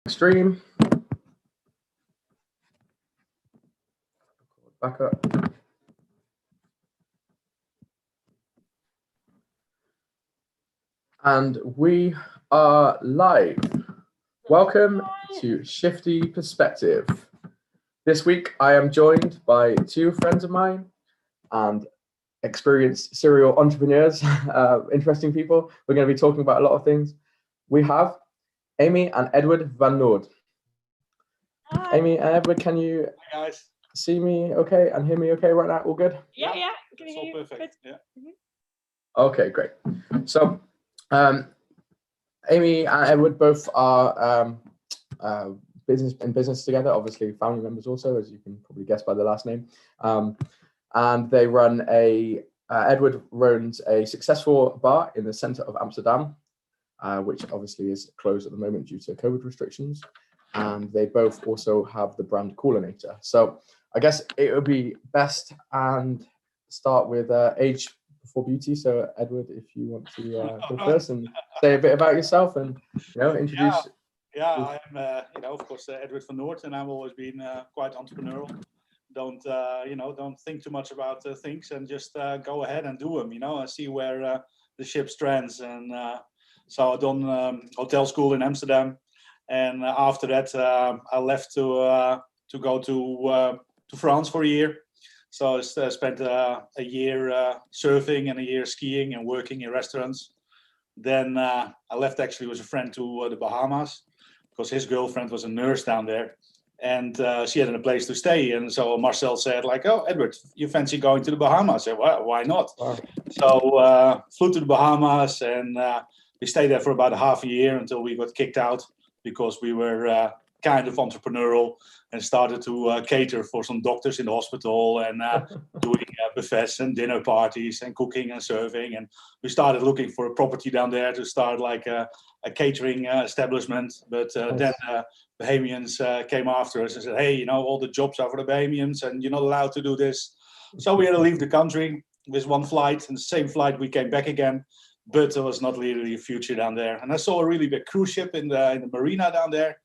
Stream. Back up. And we are live. Welcome to Shifty Perspective. This week I am joined by two friends of mine and experienced serial entrepreneurs, interesting people. We're going to be talking about a lot of things. We have Amy and Edward van Noord. Hi. Amy and Edward, can you see me okay and hear me okay right now? All good? Yeah. Can you hear you? Perfect. Yeah. Okay, great. So, Amy and Edward both are business together, obviously family members also, as you can probably guess by the last name. And they run Edward runs a successful bar in the center of Amsterdam, which obviously is closed at the moment due to COVID restrictions. And they both also have the brand Coolinator. So I guess it would be best and start with age before beauty. So Edward, if you want to go first and say a bit about yourself and introduce. Yeah, I'm of course Edward van Noord, and I've always been quite entrepreneurial. Don't think too much about things and just go ahead and do them. And see where the ship strands. And so I've done hotel school in Amsterdam, and after that I left to go to France for a year. So I spent a year surfing and a year skiing and working in restaurants. Then I left actually with a friend to the Bahamas because his girlfriend was a nurse down there, and she had a place to stay. And so Marcel said, like, "Oh, Edward, you fancy going to the Bahamas?" I said, "Well, why not?" Wow. So flew to the Bahamas, and we stayed there for about half a year until we got kicked out because we were kind of entrepreneurial and started to cater for some doctors in the hospital and doing buffets and dinner parties and cooking and serving. And we started looking for a property down there to start like a catering establishment. But then Bahamians came after us and said, "Hey, all the jobs are for the Bahamians and you're not allowed to do this." So we had to leave the country with one flight, and the same flight we came back again. But there was not really a future down there. And I saw a really big cruise ship in the marina down there.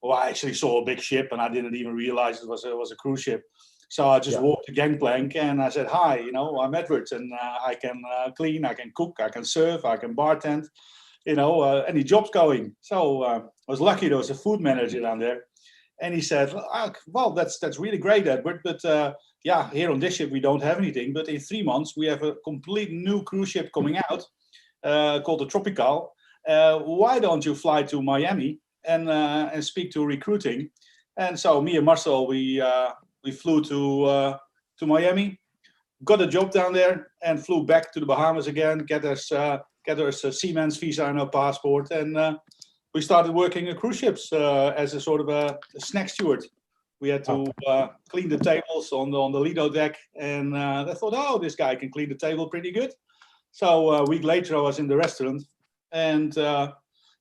Well, I actually saw a big ship, and I didn't even realize it was a cruise ship. So I just walked the gangplank, and I said, "Hi, I'm Edward, and I can clean, I can cook, I can serve, I can bartend. Any jobs going?" So I was lucky there was a food manager down there, and he said, "Well, that's really great, Edward, but here on this ship we don't have anything. But in 3 months we have a complete new cruise ship coming out called the Tropical. Why don't you fly to Miami and speak to recruiting?" And so me and Marcel, we flew to Miami, got a job down there, and flew back to the Bahamas again, get us a seaman's visa and our passport, and we started working at cruise ships as a sort of a snack steward. We had to clean the tables on the Lido deck, and I thought, "Oh, this guy can clean the table pretty good." So a week later, I was in the restaurant, and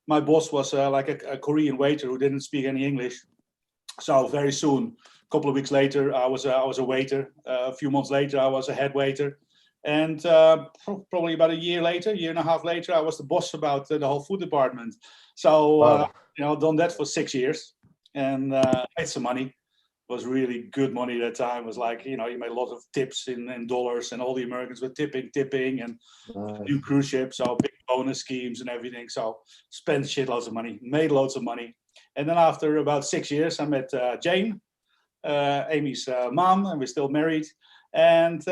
my boss was like a Korean waiter who didn't speak any English. So very soon, a couple of weeks later, I was a waiter. A few months later, I was a head waiter. And probably about a year and a half later, I was the boss about the whole food department. So, done that for 6 years and made some money. It was really good money at that time. It was like, you made a lot of tips in dollars, and all the Americans were tipping, and new cruise ships, so big bonus schemes and everything. So spent shitloads of money, made loads of money. And then after about 6 years, I met Jane, Amy's mom, and we're still married. And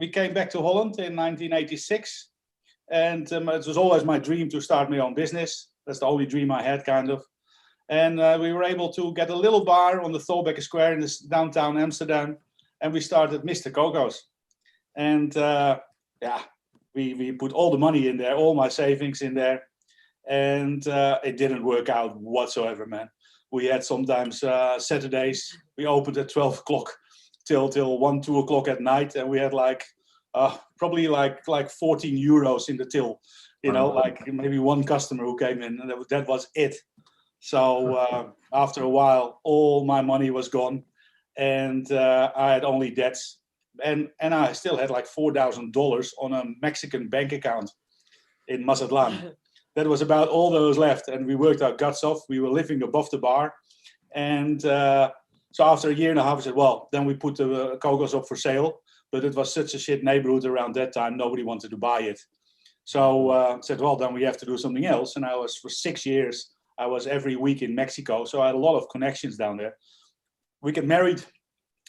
we came back to Holland in 1986. And it was always my dream to start my own business. That's the only dream I had, kind of. And we were able to get a little bar on the Thorbecke Square in this downtown Amsterdam. And we started Mr. Coco's. And we put all the money in there, all my savings in there. And it didn't work out whatsoever, man. We had sometimes Saturdays, we opened at 12 o'clock till 1, 2 o'clock at night. And we had probably like 14 euros in the till, like maybe one customer who came in, and that was it. So after a while, all my money was gone, and I had only debts, and I still had like $4,000 on a Mexican bank account in Mazatlan. that was about all those left. And we worked our guts off. We were living above the bar. And so after a year and a half, I said, well, then we put the Cocos up for sale. But it was such a shit neighborhood around that time. Nobody wanted to buy it. So I said, well, then we have to do something else. And I was, for 6 years, I was every week in Mexico. So I had a lot of connections down there. We got married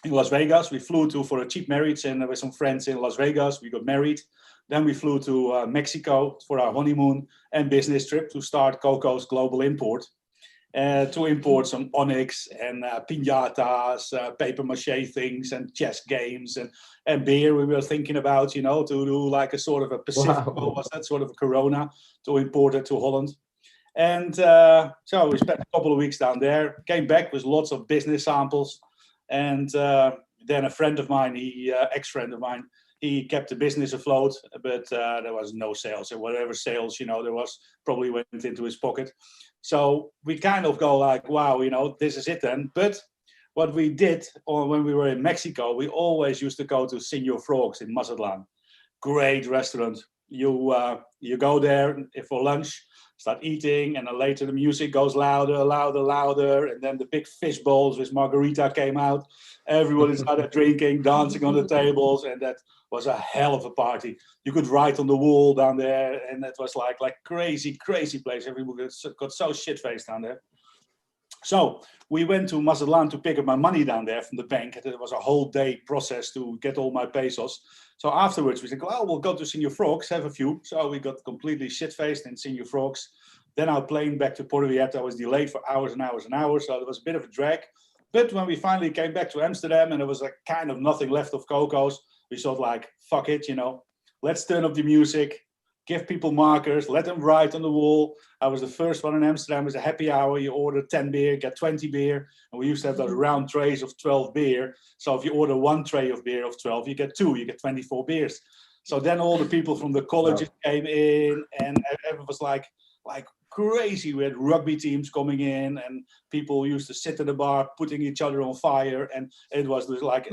in Las Vegas. We flew to for a cheap marriage, and there were some friends in Las Vegas. We got married. Then we flew to Mexico for our honeymoon and business trip to start Coco's Global Import. To import some onyx and piñatas, paper mache things, and chess games and beer. We were thinking about, to do like a sort of a Pacific, was that sort of a Corona, to import it to Holland. And so we spent a couple of weeks down there, came back with lots of business samples. And then a friend of mine, ex-friend of mine, he kept the business afloat, but there was no sales. And whatever sales, there was, probably went into his pocket. So we kind of go like, wow, this is it then. But what we did when we were in Mexico, we always used to go to Señor Frogs in Mazatlan. Great restaurant. You go there for lunch, start eating, and then later the music goes louder, louder, louder. And then the big fish bowls with margarita came out. Everybody started drinking, dancing on the tables, and that was a hell of a party. You could write on the wall down there, and it was like crazy, crazy place. Everybody got so shit-faced down there. So we went to Mazatlan to pick up my money down there from the bank. It was a whole day process to get all my pesos. So afterwards we said, well, we'll go to Señor Frogs, have a few. So we got completely shit-faced in Señor Frogs. Then our plane back to Puerto Vallarta was delayed for hours and hours and hours. So there was a bit of a drag. But when we finally came back to Amsterdam and there was kind of nothing left of Coco's, we thought like, fuck it, let's turn up the music, give people markers, let them write on the wall. I was the first one in Amsterdam with a happy hour. You order 10 beer, get 20 beer. And we used to have those round trays of 12 beer. So if you order one tray of beer of 12, you get 2, you get 24 beers. So then all the people from the colleges came in, and it was like crazy. We had rugby teams coming in, and people used to sit at the bar putting each other on fire, and it was like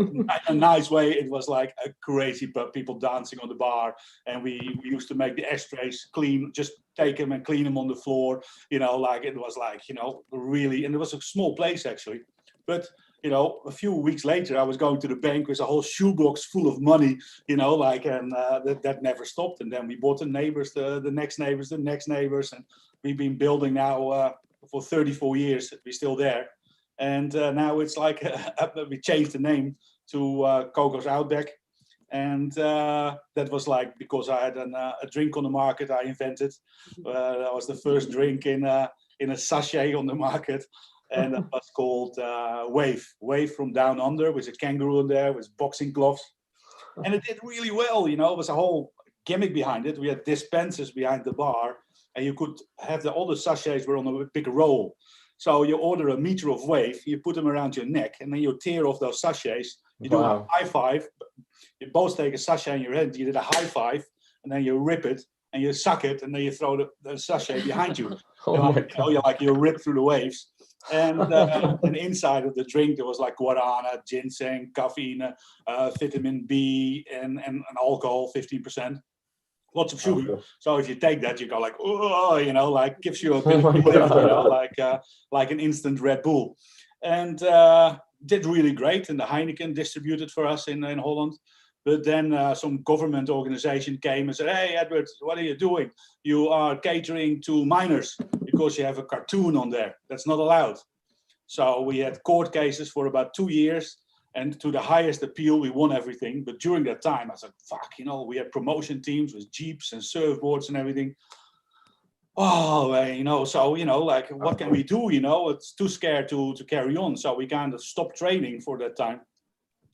a nice way. It was like a crazy, but people dancing on the bar, and we used to make the ashtrays clean, just take them and clean them on the floor, it was like, really, and it was a small place actually, but a few weeks later, I was going to the bank with a whole shoebox full of money, and that never stopped. And then we bought the neighbors, the next neighbors, the next neighbors. And we've been building now for 34 years. We're still there. And now it's like, we changed the name to Coco's Outback. And that was like, because I had a drink on the market I invented. That was the first drink in a sachet on the market. And that was called Wave from Down Under, with a kangaroo in there, with boxing gloves. And it did really well, it was a whole gimmick behind it. We had dispensers behind the bar, and you could have all the sachets were on a big roll. So you order a meter of Wave, you put them around your neck, and then you tear off those sachets. You do a high five. You both take a sachet in your hand, you did a high five, and then you rip it, and you suck it, and then you throw the sachet behind you. You rip through the waves. And inside of the drink there was like guarana, ginseng, caffeine, vitamin B, and alcohol, 15%. Lots of sugar. So if you take that, you go like, oh, gives you a bit of lift, like an instant Red Bull. And did really great. And the Heineken distributed for us in Holland. But then some government organization came and said, hey, Edward, what are you doing? You are catering to minors because you have a cartoon on there. That's not allowed. So we had court cases for about 2 years. And to the highest appeal, we won everything. But during that time, I was like, fuck, we had promotion teams with jeeps and surfboards and everything. Oh, what can we do? It's too scared to carry on. So we kind of stopped training for that time.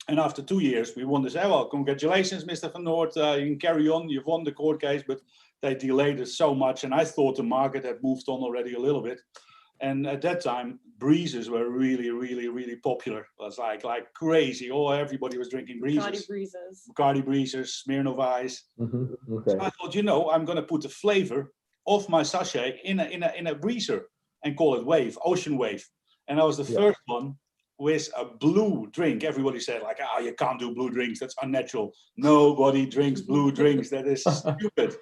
And after 2 years, we won this. Well, congratulations, Mr. Van Noord. You can carry on. You've won the court case, but they delayed it so much. And I thought the market had moved on already a little bit. And at that time, breezers were really, really, really popular. It was like crazy. Oh, everybody was drinking breezers. Bacardi breezers, Smirnoff Ice. Mm-hmm. Okay. So I thought, I'm going to put the flavor of my sachet in a breezer and call it Wave, Ocean Wave. And I was the first one with a blue drink. Everybody said you can't do blue drinks. That's unnatural. Nobody drinks blue drinks. That is stupid.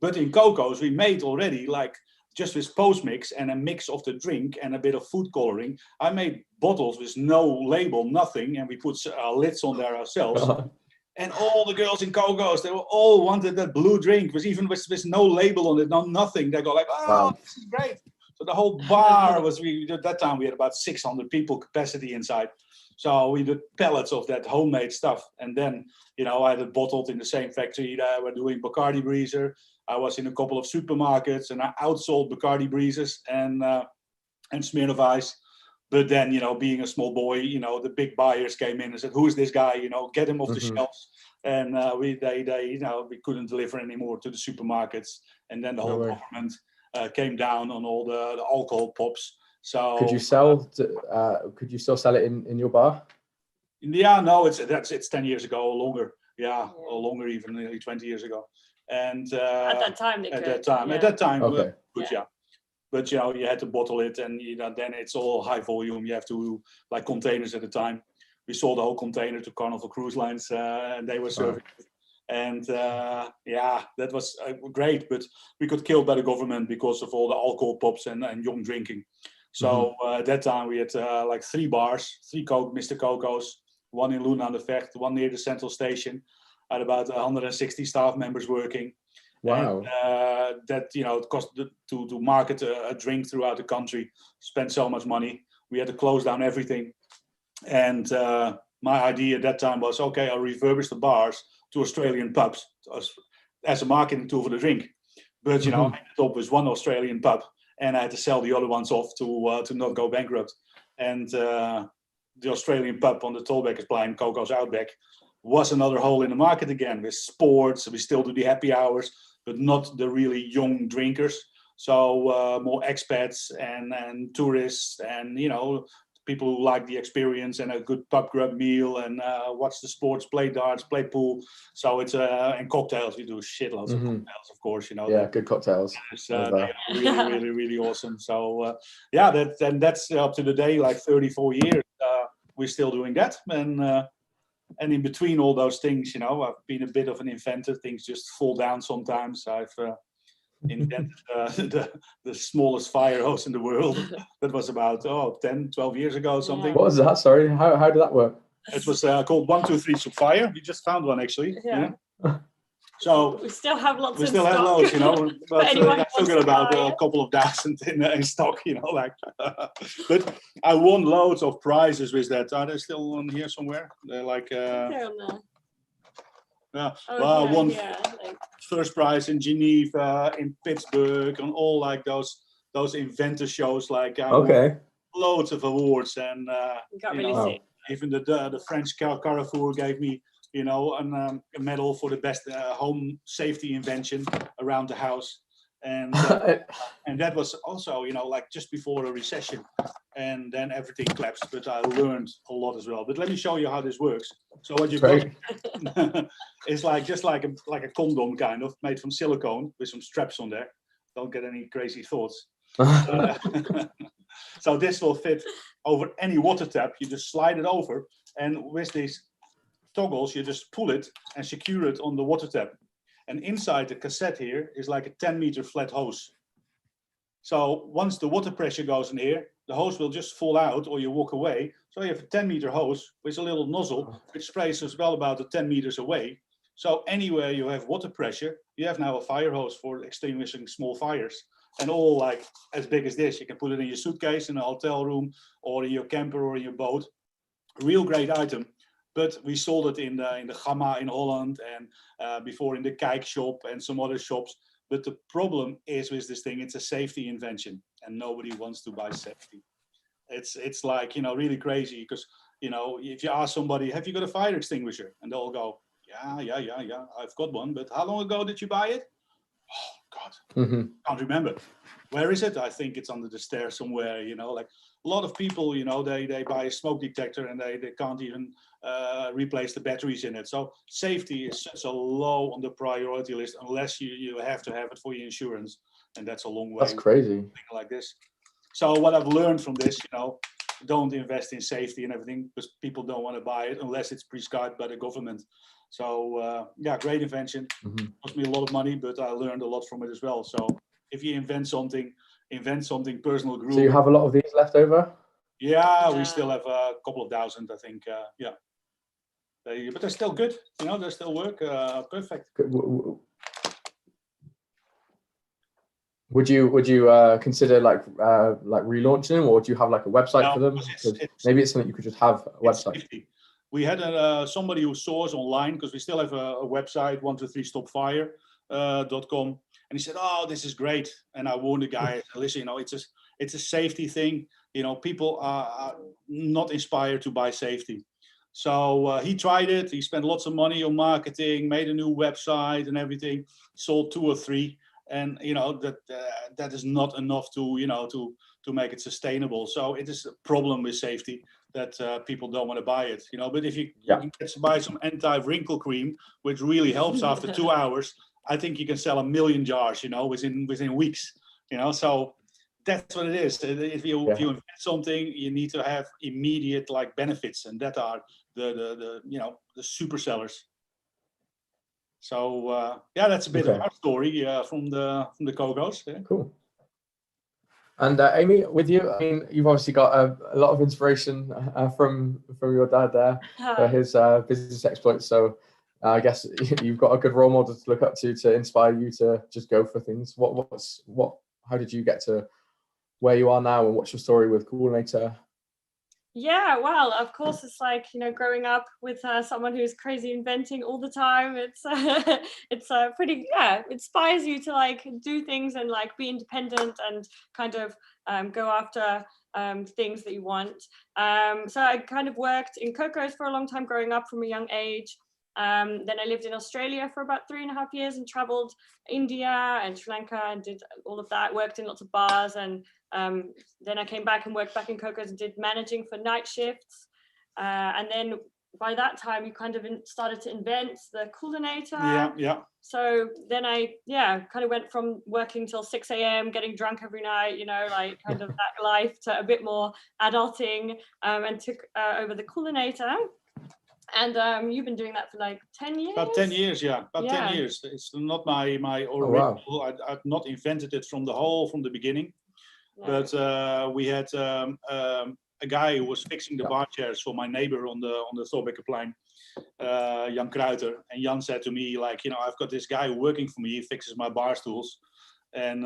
But in Coco's, we made already like just with post-mix and a mix of the drink and a bit of food coloring. I made bottles with no label, nothing, and we put lids on there ourselves. And all the girls in Coco's, they were all wanted that blue drink, even with no label on it, nothing. They go like, oh, wow. This is great. So the whole bar was, at that time we had about 600 people capacity inside. So we did pallets of that homemade stuff. And then, I had it bottled in the same factory that we're doing Bacardi Breezer. I was in a couple of supermarkets and I outsold Bacardi Breezes and Smirnoff Ice. But then, being a small boy, the big buyers came in and said, "Who is this guy? Get him off the shelves." And we couldn't deliver anymore to the supermarkets. And then the whole government came down on all the alcohol pops. So could you sell? Could you still sell it in your bar? Yeah, no, it's 10 years ago or longer. Yeah, or longer, even nearly 20 years ago. And at that time, at that time, okay. But you had to bottle it, and then it's all high volume. You have to like containers at the time. We sold the whole container to Carnival Cruise Lines, and they were serving it. And that was great. But we got killed by the government because of all the alcohol pops and young drinking. So at that time we had like 3 bars, 3 Mr. Coco's, 1 in Loen aan de Vecht, 1 near the central station. I had about 160 staff members working. Wow. And that, it cost to market a drink throughout the country, spent so much money. We had to close down everything. And my idea at that time was, okay, I'll refurbish the bars to Australian pubs as a marketing tool for the drink. But, I ended up with 1 Australian pub, and I had to sell the other ones off to not go bankrupt. And the Australian pub on the Tolbekkersplein, Coco's Outback, was another hole in the market again with sports. We still do the happy hours, but not the really young drinkers. So more expats and tourists and, people who like the experience and a good pub grub meal and watch the sports, play darts, play pool. So it's and cocktails. We do shitloads of cocktails, of course. Yeah, good cocktails. They are really, really, really awesome. So that's up to the day, like 34 years. We're still doing that, and in between all those things, I've been a bit of an inventor. Things just fall down sometimes. I've invented the smallest fire hose in the world. That was about 10, 12 years ago or something. What was that? Sorry, how did that work? It was called 1, 2, 3 Fire. We just found one actually. Yeah. So we still have lots. We still have loads, but I still got about a couple of dozen in stock, But I won loads of prizes with that. Are they still on here somewhere? They're like. They're on there. Yeah. I won first prize in Geneva, in Pittsburgh, on all like those inventor shows. Like loads of awards, and even the French Carrefour gave me. A medal for the best home safety invention around the house. And that was also, like just before a recession. And then everything collapsed, but I learned a lot as well. But let me show you how this works. So what you've got is just like a condom kind of made from silicone with some straps on there. Don't get any crazy thoughts. So this will fit over any water tap. You just slide it over, and with these toggles, you just pull it and secure it on the water tap. And inside the cassette here is like a 10-meter flat hose. So once the water pressure goes in here, the hose will just fall out or you walk away. So you have a 10-meter hose with a little nozzle, which sprays as well about 10 meters away. So anywhere you have water pressure, you have now a fire hose for extinguishing small fires. And all like as big as this. You can put it in your suitcase in a hotel room or in your camper or in your boat. Real great item. But we sold it in the Gamma in Holland and before in the Kijk shop and some other shops. But the problem is with this thing, it's a safety invention and nobody wants to buy safety. It's like, really crazy because, if you ask somebody, have you got a fire extinguisher? And they'll go, yeah, I've got one. But how long ago did you buy it? Oh, God, can't remember. Where is it? I think it's under the stairs somewhere, like a lot of people, they buy a smoke detector and they can't even replace the batteries in it. So safety is such a low on the priority list unless you have to have it for your insurance. And that's a long way. That's crazy. Like this. So what I've learned from this, don't invest in safety and everything because people don't want to buy it unless it's prescribed by the government. So yeah, great invention. Cost me a lot of money, but I learned a lot from it as well. So if you invent something personal grooming. So you have a lot of these left over? Yeah, we still have a couple of thousand, I think. Yeah, but they're still good. You know, they still work perfect. Would you consider like relaunching them, or do you have like a website for them? Maybe it's something you could just have a website. We had somebody who saw us online because we still have a website, 123stopfire.com, and he said, "Oh, this is great." And I warned the guy, "Listen, you know, it's a safety thing. You know, people are not inspired to buy safety." So he tried it. He spent lots of money on marketing, made a new website and everything, sold 2 or 3. And you know that is not enough to to make it sustainable. So it is a problem with safety that people don't want to buy it. You know, but if you can get to buy some anti-wrinkle cream, which really helps after 2 hours, I think you can sell 1 million jars. You know, within weeks. You know, so that's what it is. If you invent something, you need to have immediate like benefits, and that are the super sellers. So yeah, that's a bit of our story from the Cogos. Yeah. Cool. And Amy, with you, I mean, you've obviously got a lot of inspiration from your dad there for his business exploits. So I guess you've got a good role model to look up to inspire you to just go for things. How did you get to where you are now, and what's your story with Coolinator? Yeah, well, of course, it's like, growing up with someone who's crazy inventing all the time. It's pretty, it inspires you to like do things and like be independent and kind of go after things that you want. So I kind of worked in cocos for a long time growing up from a young age. Then I lived in Australia for about 3.5 years and traveled India and Sri Lanka and did all of that, worked in lots of bars, and then I came back and worked back in cocos and did managing for night shifts. And then by that time, you kind of started to invent the Coolinator. Yeah. So then I, kind of went from working till 6 a.m., getting drunk every night, like kind of that life, to a bit more adulting, and took over the Coolinator. And you've been doing that for like 10 years? About 10 years, yeah. 10 years. It's not my original. Oh, wow. I've not invented it from the beginning. No. But we had a guy who was fixing the bar chairs for my neighbor on the Thorbeckerplein, Jan Kruiter. And Jan said to me, like, I've got this guy working for me. He fixes my bar stools. And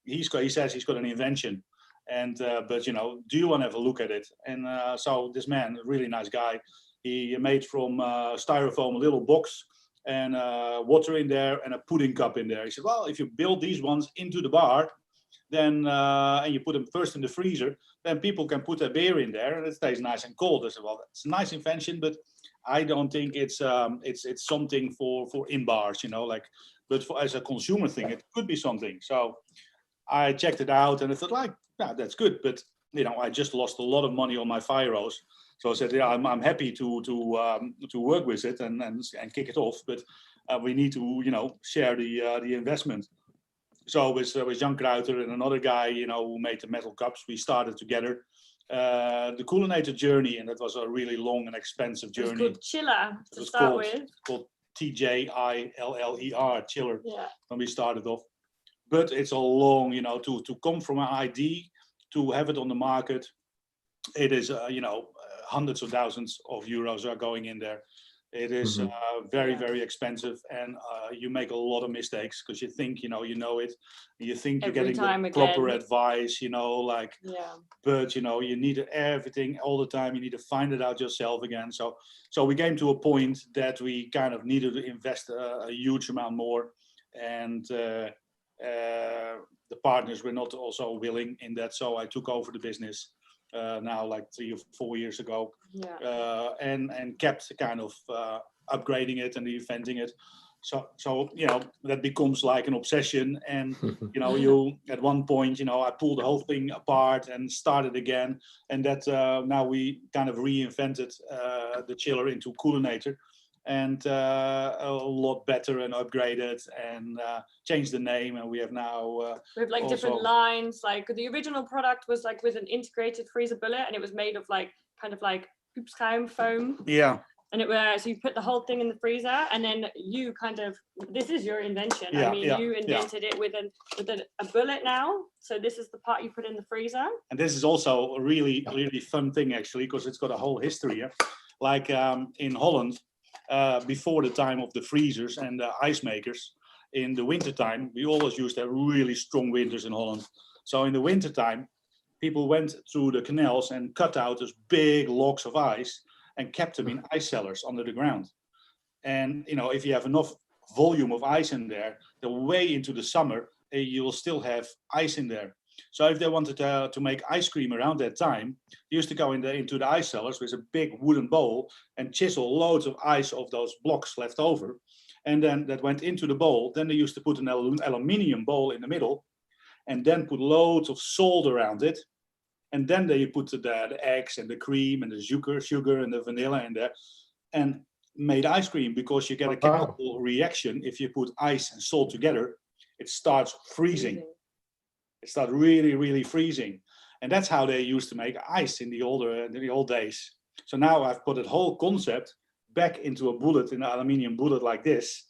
he says he's got an invention. And but, do you want to have a look at it? And so this man, a really nice guy, he made from styrofoam a little box and water in there and a pudding cup in there. He said, well, if you build these ones into the bar, then and you put them first in the freezer, then people can put their beer in there and it stays nice and cold. I said, well, it's a nice invention, but I don't think it's something for in bars, but as a consumer thing, it could be something. So I checked it out and I thought, like, yeah, that's good, but I just lost a lot of money on my fire hose. So I said, yeah, I'm happy to work with it and kick it off, but we need to share the investment. So with Jan Kruiter and another guy who made the metal cups, we started together the Coolinator journey, and that was a really long and expensive journey. It was called Chiller to start with. Called TJILLER, Chiller. Yeah. When we started off, but it's a long to come from an idea to have it on the market. It is hundreds of thousands of euros are going in there. It is very, very expensive, and you make a lot of mistakes because you think you know it, you think you're getting the proper advice, but you need everything all the time. You need to find it out yourself again. So we came to a point that we kind of needed to invest a huge amount more, and the partners were not also willing in that. So I took over the business. Now like 3 or 4 years ago, and kept kind of upgrading it and inventing it. So that becomes like an obsession, and you at one point I pulled the whole thing apart and started again, and that now we kind of reinvented the chiller into Coolinator, and a lot better and upgraded and changed the name. And we have now we have like different lines. Like the original product was like with an integrated freezer bullet, and it was made of like kind of like poepschuim foam. Yeah. And it was, so you put the whole thing in the freezer, and then you kind of, this is your invention. Yeah, I mean, you invented it with a bullet now. So this is the part you put in the freezer. And this is also a really, really fun thing, actually, because it's got a whole history here. Like in Holland, before the time of the freezers and the ice makers, in the wintertime, we always used to have really strong winters in Holland. So in the wintertime, people went through the canals and cut out those big logs of ice and kept them in ice cellars under the ground. And, you know, if you have enough volume of ice in there, the way into the summer, you will still have ice in there. So if they wanted to make ice cream around that time, they used to go into the ice cellars with a big wooden bowl and chisel loads of ice of those blocks left over. And then that went into the bowl. Then they used to put an aluminium bowl in the middle and then put loads of salt around it. And then they put the eggs and the cream and the sugar and the vanilla in there and made ice cream, because you get a chemical reaction. If you put ice and salt together, it starts freezing. It starts really, really freezing. And that's how they used to make ice in the old days. So now I've put that whole concept back into a bullet, in an aluminium bullet like this.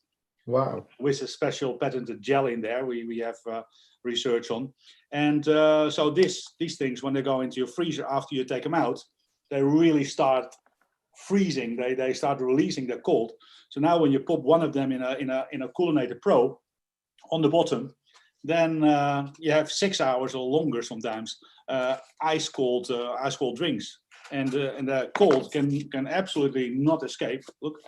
Wow. With a special patented gel in there we have research on. And so these things, when they go into your freezer after you take them out, they really start freezing. They start releasing their cold. So now when you pop one of them in a Coolinator Pro on the bottom, then you have 6 hours or longer sometimes ice cold drinks, and the cold can absolutely not escape. Look,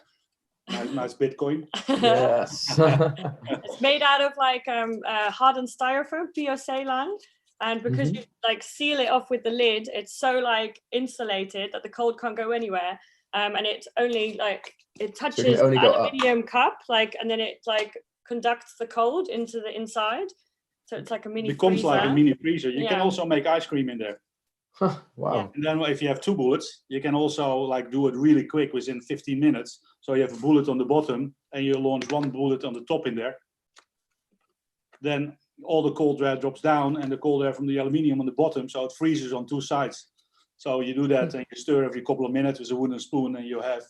nice Bitcoin. Yes. It's made out of like hardened styrofoam, POC-land. And because you like seal it off with the lid, it's so like insulated that the cold can't go anywhere. And it's only like, it touches the aluminium cup, like, and then it like conducts the cold into the inside. So it's like a mini becomes freezer. Like a mini freezer. You can also make ice cream in there. Wow. Yeah. And then if you have 2 bullets, you can also like do it really quick within 15 minutes. So you have a bullet on the bottom and you launch 1 bullet on the top in there. Then all the cold air drops down and the cold air from the aluminium on the bottom, so it freezes on 2 sides. So you do that and you stir every couple of minutes with a wooden spoon, and you have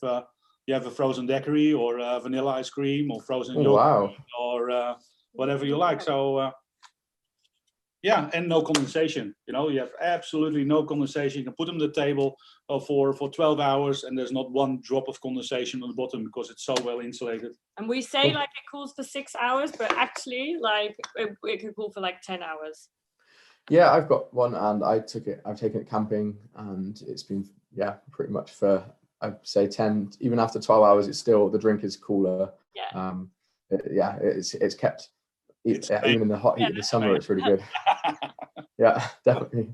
a frozen daiquiri or vanilla ice cream or frozen yogurt or whatever you like. So yeah, and no condensation. You know, you have absolutely no condensation. You can put them on the table for 12 hours and there's not 1 drop of condensation on the bottom because it's so well insulated. And we say like it cools for 6 hours, but actually like it could cool for like 10 hours. Yeah, I've got one, and I've taken it camping, and it's been, yeah, pretty much for, I'd say 10, even after 12 hours, it's still, the drink is cooler. Yeah. It's kept, even in the hot heat of the summer, it's really good. Yeah, definitely.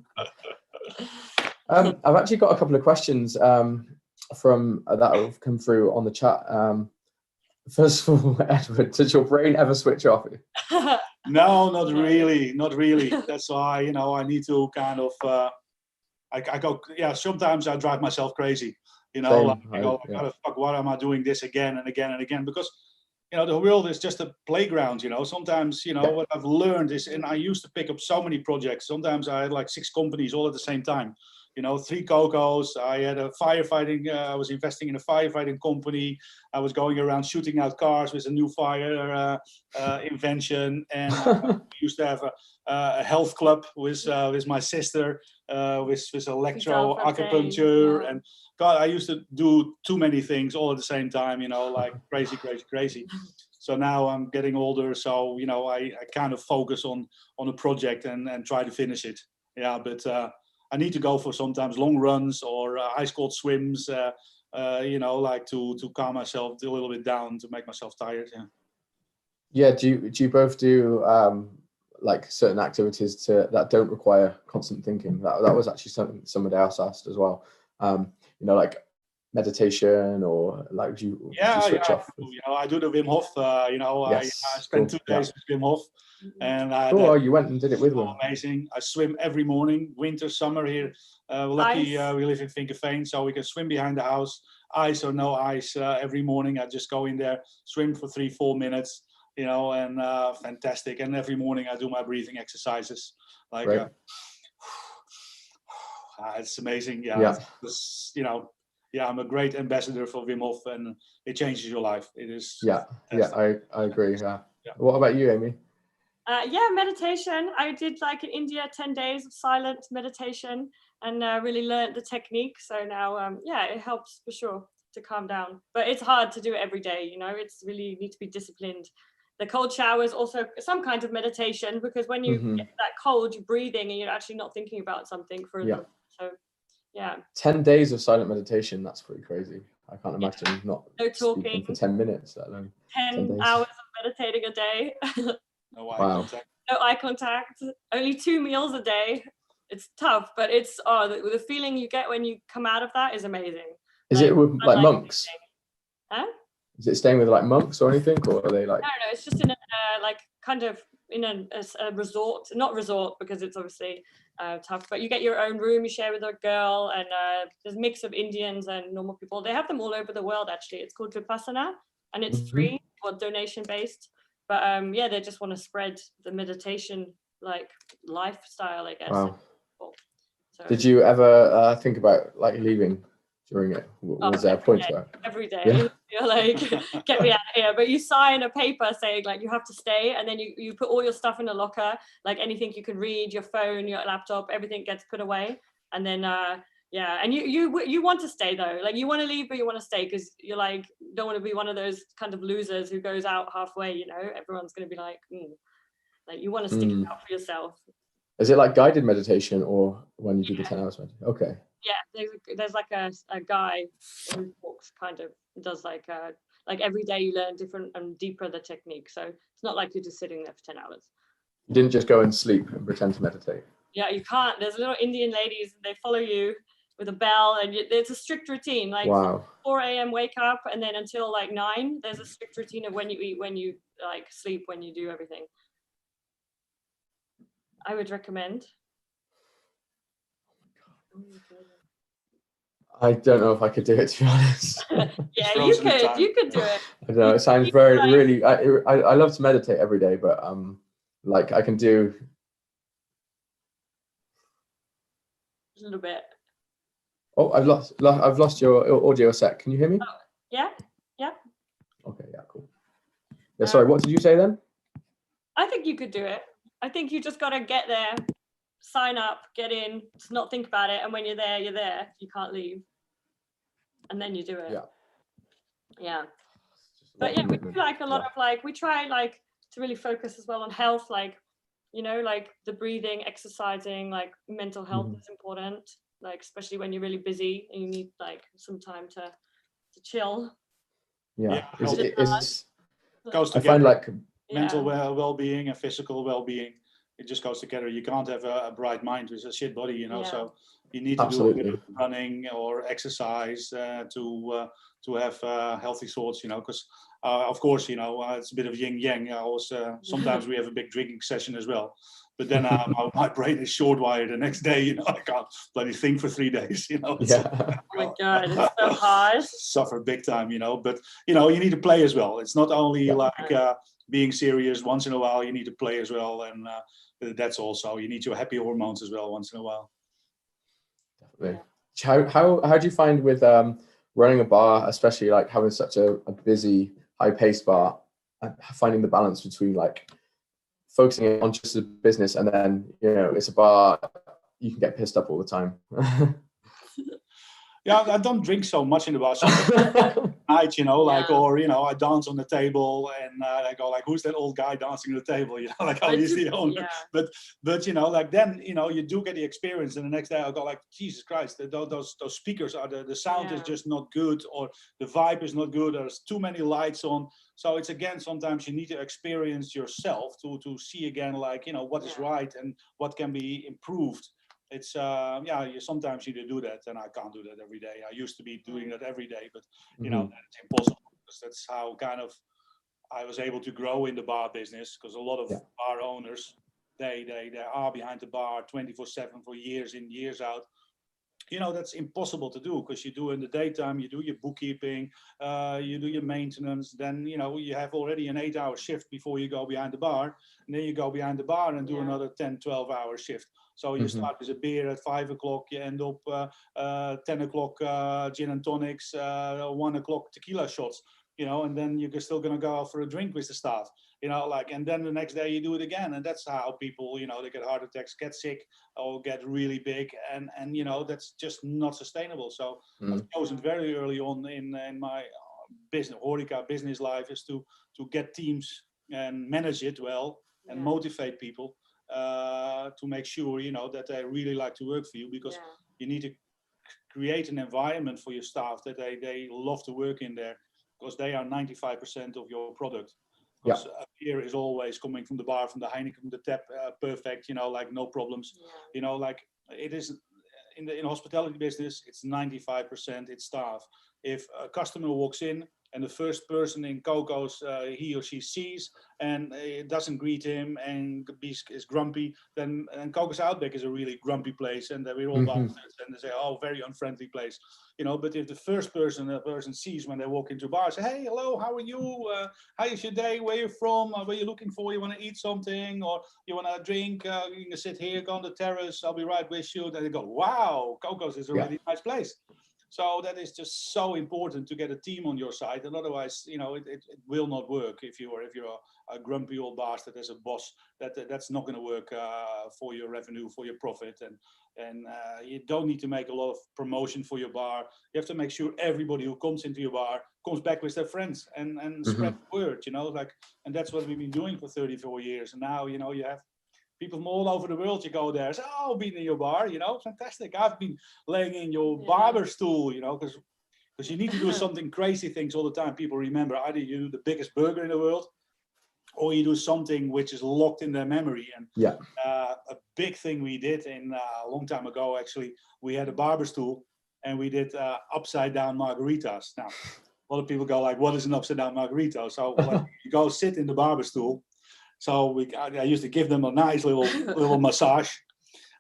I've actually got a couple of questions from that have come through on the chat. First of all, Edward, does your brain ever switch off? No, not really. That's why, you know, I need to kind of, I go, yeah, sometimes I drive myself crazy, you know, like, I go, fuck, what am I doing this again and again and again? Because, you know, the world is just a playground, you know. Sometimes, you know, what I've learned is, and I used to pick up so many projects. Sometimes I had like 6 companies all at the same time. You know, 3 Cocos. I had a firefighting. I was investing in a firefighting company. I was going around shooting out cars with a new fire invention, and I used to have a health club with my sister with electro acupuncture, and God, I used to do too many things all at the same time. You know, like crazy. So now I'm getting older, so you know, I kind of focus on a project and try to finish it. Yeah, but. I need to go for sometimes long runs or ice cold swims, you know, like to calm myself a little bit down, to make myself tired. Yeah. Do you both do like certain activities that don't require constant thinking? That was actually something somebody else asked as well. You know, like meditation, or like do you switch off? I do the Wim Hof. Yes, I spent cool. 2 days with Wim Hof, and cool. You went and did it with Wim. Amazing. I swim every morning, winter, summer here. Lucky we live in Vinkerveen, so we can swim behind the house. Ice or no ice, every morning I just go in there, swim for 3-4 minutes, and fantastic. And every morning I do my breathing exercises, like it's amazing. I'm a great ambassador for Wim Hof, and it changes your life. It is. I agree. Yeah. What about you, Amy? Meditation. I did like in India 10 days of silent meditation, and really learned the technique. So now, it helps for sure to calm down. But it's hard to do it every day. It's really need to be disciplined. The cold shower is also some kind of meditation, because when you get that cold, you're breathing and you're actually not thinking about something for a little. So, 10 days of silent meditation. That's pretty crazy. I can't imagine not no talking speaking for 10 minutes, let alone 10 hours of meditating a day. No eye contact. No eye contact. Only 2 meals a day. It's tough, but it's the feeling you get when you come out of that is amazing. Is it with like monks? Huh? Is it staying with like monks or anything, or are they like? No, it's just in a kind of in a resort, not resort because it's obviously tough, but you get your own room, you share with a girl, and there's a mix of Indians and normal people. They have them all over the world actually. It's called Vipassana, and it's free or donation based. But they just want to spread the meditation like lifestyle, I guess. Wow. So, did you ever think about like leaving during it? Was there a point where every day you're like, get me out of here? But you sign a paper saying like you have to stay, and then you put all your stuff in a locker, like anything you can read, your phone, your laptop, everything gets put away, and then and you want to stay though, like you want to leave but you want to stay, because you're like don't want to be one of those kind of losers who goes out halfway. Everyone's going to be like like you want to stick it out for yourself. Is it like guided meditation, or when you do the 10 hours meditation? Okay. There's like a guy who walks, kind of does like every day you learn different and deeper the technique, so it's not like you're just sitting there for 10 hours. You didn't just go and sleep and pretend to meditate? You can't. There's little Indian ladies, they follow you with a bell, and it's a strict routine, like 4 a.m. wake up, and then until like 9 there's a strict routine of when you eat, when you like sleep, when you do everything. I would recommend. I don't know if I could do it, to be honest. You could do it. I don't know, it sounds really, I love to meditate every day, but like I can do a little bit. Oh, I've lost your audio set. Can you hear me? Oh, yeah. Okay, yeah, cool. Yeah, sorry, what did you say then? I think you could do it. I think you just got to get there, sign up, get in, just not think about it, and when you're there, you're there. You can't leave, and then you do it. Yeah. But we do like a lot of like, we try like to really focus as well on health, like like the breathing, exercising, like mental health is important, like especially when you're really busy and you need like some time to chill. It goes together. I find like mental well-being and physical well-being, it just goes together. You can't have a bright mind with a shit body, so you need to do a bit of running or exercise to have healthy thoughts, because of course it's a bit of yin yang. Sometimes we have a big drinking session as well, but then my brain is short wired the next day. I can't bloody think for 3 days. Oh my god, it's so hard. Suffer big time, but you need to play as well. It's not only being serious. Once in a while you need to play as well, and that's also, you need your happy hormones as well once in a while. Definitely. How do you find with running a bar, especially like having such a busy, high-paced bar, finding the balance between like focusing on just the business and then it's a bar, you can get pissed up all the time? I don't drink so much in the bar. Night, or I dance on the table and I go like, who's that old guy dancing on the table? Like, oh, he's the owner. Yeah. But like then you do get the experience, and the next day I'll go like, Jesus Christ, those speakers are the sound is just not good, or the vibe is not good, or there's too many lights on. So it's again, sometimes you need to experience yourself to see again, like what is right and what can be improved it's you sometimes need to do that, and I can't do that every day. I used to be doing that every day, but you know, that's impossible, because that's how kind of I was able to grow in the bar business, because a lot of bar owners, they are behind the bar 24/7 for years in, years out. You know, that's impossible to do, because you do in the daytime, you do your bookkeeping, you do your maintenance, then, you know, you have already an 8-hour shift before you go behind the bar, and then you go behind the bar and do another 10-12 hour shift. So you start with a beer at 5 o'clock, you end up 10 o'clock gin and tonics, 1 o'clock tequila shots, you know, and then you're still going to go out for a drink with the staff, you know, like, and then the next day you do it again. And that's how people, you know, they get heart attacks, get sick, or get really big. And you know, that's just not sustainable. So I've chosen very early on in my business, Horeca business life, is to get teams and manage it well and motivate people to make sure, you know, that they really like to work for you, because you need to create an environment for your staff that they love to work in there, because they are 95% of your product. Because beer is always coming from the bar, from the Heineken, from the tap, perfect, you know, like no problems. You know, like it is in the hospitality business, it's 95% it's staff. If a customer walks in and the first person in Coco's he or she sees and it doesn't greet him and is grumpy, then and Coco's Outback is a really grumpy place, and we're all bastards, and they say, oh, very unfriendly place, you know. But if the first person a person sees when they walk into a bar, say, hey, hello, how are you? How is your day? Where you from? Where you looking for? You want to eat something, or you want to drink? You can sit here, go on the terrace. I'll be right with you. Then they go, wow, Coco's is a really nice place. So that is just so important to get a team on your side, and otherwise, you know, it will not work if you're a grumpy old bastard as a boss. That's not going to work for your revenue, for your profit, and you don't need to make a lot of promotion for your bar. You have to make sure everybody who comes into your bar comes back with their friends and spread the word, you know, like, and that's what we've been doing for 34 years. And now, you know, you have people from all over the world, you go there, say, oh, been in your bar, you know, fantastic. I've been laying in your barber stool, you know, because you need to do something crazy things all the time. People remember either you do the biggest burger in the world, or you do something which is locked in their memory. And a big thing we did a long time ago, actually, we had a barber stool and we did upside down margaritas. Now, a lot of people go like, what is an upside down margarita? So like, you go sit in the barber stool. So I used to give them a nice little massage.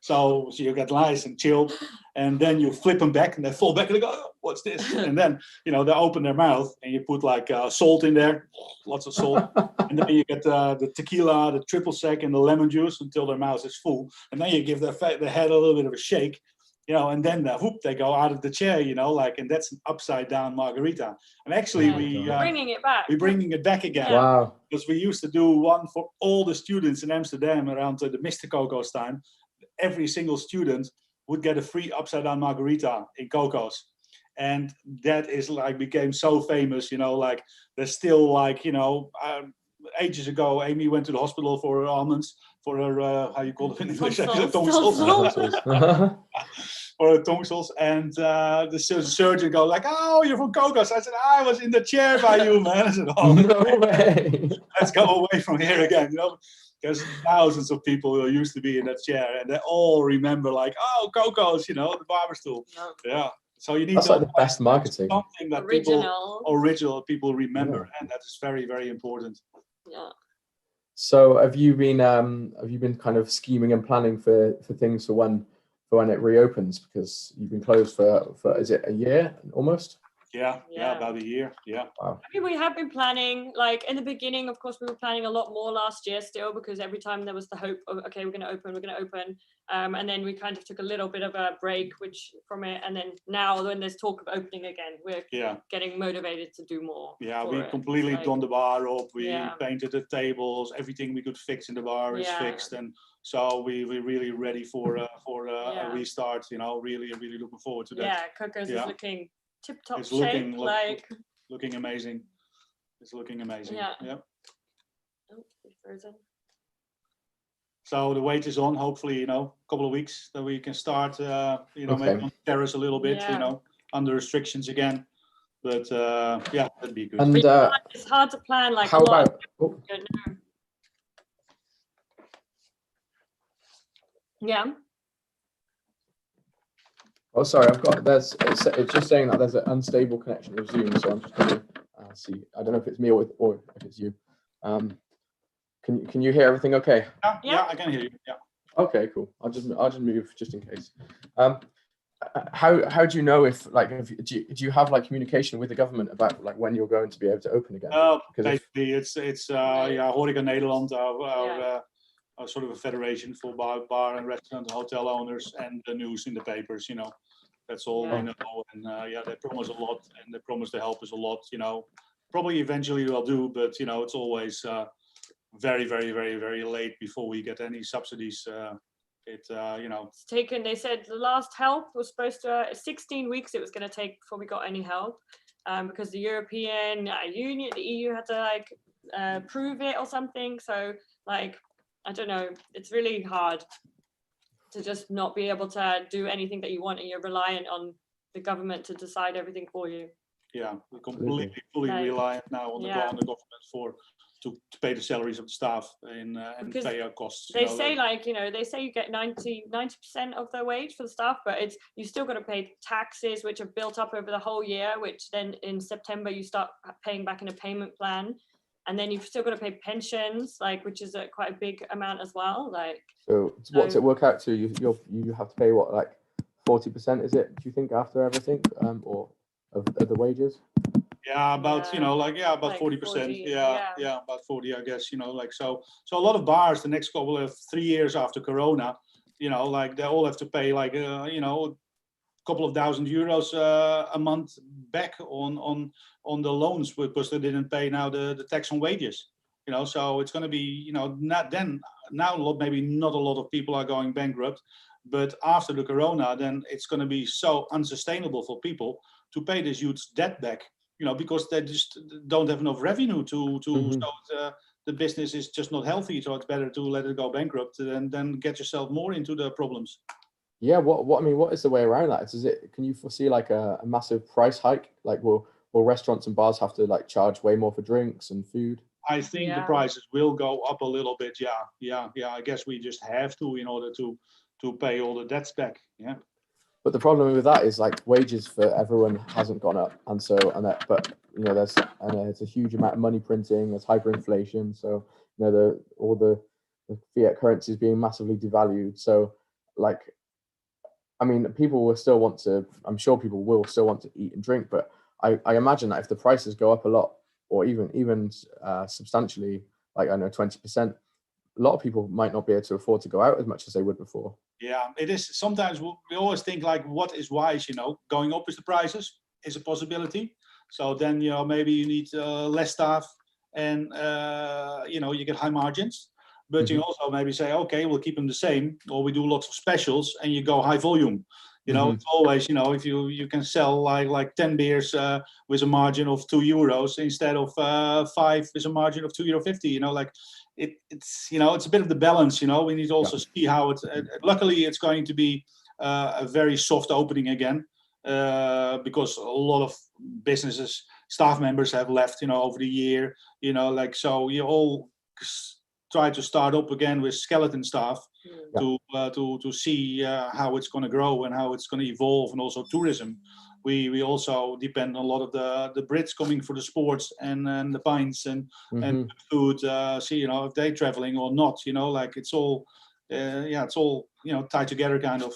So you get nice and chilled, and then you flip them back and they fall back and they go, oh, what's this? And then, you know, they open their mouth and you put like salt in there, lots of salt. And then you get the tequila, the triple sec and the lemon juice until their mouth is full. And then you give their head a little bit of a shake, you know, and then whoop, they go out of the chair, you know, like, and that's an upside down margarita. And actually we're bringing it back. We're bringing it back again. Wow. Because we used to do one for all the students in Amsterdam around the Mr. Coco's time. Every single student would get a free upside down margarita in Coco's. And that is like, became so famous, you know, like there's still like, you know, ages ago, Amy went to the hospital for her almonds, for her, how you call it in English? Tonsils. For her tonsils. And the surgeon goes like, oh, you're from Coco's. I said, I was in the chair by you, man. I said, oh, no way. Let's go away from here again, you know. There's thousands of people who used to be in that chair, and they all remember like, oh, Coco's, you know, the barber stool. Yeah. So you need That's to like the best marketing. Something that original people remember, and that is very, very important. Yeah. So have you been kind of scheming and planning for things for when it reopens, because you've been closed for is it a year almost? Yeah, about a year. Yeah. Wow. I mean, we have been planning, like in the beginning, of course, we were planning a lot more last year still, because every time there was the hope of, okay, we're going to open. And then we kind of took a little bit of a break from it. And then now when there's talk of opening again, we're getting motivated to do more. Yeah, we completely done the bar up. We painted the tables, everything we could fix in the bar is fixed. And so we're really ready for a restart, you know, really looking forward to that. Yeah, Coco's is looking tip-top it's shape, looking amazing. It's looking amazing. Yeah. Oh, so the wait is on. Hopefully, you know, a couple of weeks that we can start, you know, maybe on the terrace a little bit, you know, under restrictions again. But that'd be good. And it's hard to plan. Like, how about? Yeah. Oh, sorry, it's just saying that there's an unstable connection with Zoom, so I'm just going to see. I don't know if it's me or if it's you. Can you hear everything okay? Yeah, I can hear you. Yeah. Okay, cool. I'll just move just in case. How do you know if do you have like communication with the government about like when you're going to be able to open again? Basically, it's Horeca Nederland, our sort of a federation for bar and restaurant and hotel owners, and the news in the papers. That's all we know. And they promise a lot, and they promise to help us a lot. Probably eventually they'll do, but it's always very, very, very, very late before we get any subsidies. It's taken. They said the last help was supposed to 16 weeks. It was going to take before we got any help, because the European Union, the EU, had to prove it or something. So I don't know. It's really hard to just not be able to do anything that you want, and you're reliant on the government to decide everything for you. Yeah, we're completely fully reliant now on the government to pay the salaries of the staff and pay our costs. They say they say you get 90% of the wage for the staff, but you still got to pay taxes, which are built up over the whole year, which then in September you start paying back in a payment plan. And then you've still got to pay pensions, which is quite a big amount as well. So what's it work out to? You have to pay what, like 40%? Is it? Do you think after everything, or of the wages? Yeah, about about 40%. 40, About 40, I guess. So a lot of bars the next couple of 3 years after Corona, they all have to pay a couple of €1,000 a month back on the loans because they didn't pay now the tax on wages. So it's going to be maybe not a lot of people are going bankrupt, but after the Corona, then it's going to be so unsustainable for people to pay this huge debt back. Because they just don't have enough revenue to so the business is just not healthy. So it's better to let it go bankrupt than get yourself more into the problems. Yeah, what is the way around that? Can you foresee like a massive price hike? Like will restaurants and bars have to charge way more for drinks and food? I think the prices will go up a little bit. Yeah. I guess we just have to in order to pay all the debts back. Yeah. But the problem with that is wages for everyone hasn't gone up, there's a huge amount of money printing. There's hyperinflation, so all the fiat currency is being massively devalued. So people will still want to. I'm sure people will still want to eat and drink, but I imagine that if the prices go up a lot, or even substantially, 20%, a lot of people might not be able to afford to go out as much as they would before. Yeah, it is. Sometimes we always think what is wise, going up with the prices is a possibility. So then, maybe you need less staff and, you get high margins. But you also maybe say, okay, we'll keep them the same, or we do lots of specials and you go high volume. It's always, if you can sell like 10 beers with a margin of €2 instead of 5 with a margin of €2.50, it's a bit of the balance. We need to also see how it's. Luckily, it's going to be a very soft opening again, because a lot of businesses, staff members have left, over the year. So you all try to start up again with skeleton staff to see how it's going to grow and how it's going to evolve, and also tourism. We also depend on a lot of the Brits coming for the sports and the pints and food. See, if they're traveling or not. It's all tied together, kind of.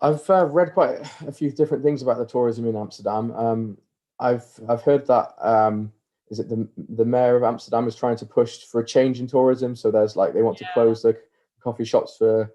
I've read quite a few different things about the tourism in Amsterdam. I've heard that is it the mayor of Amsterdam is trying to push for a change in tourism. So there's they want to close the coffee shops for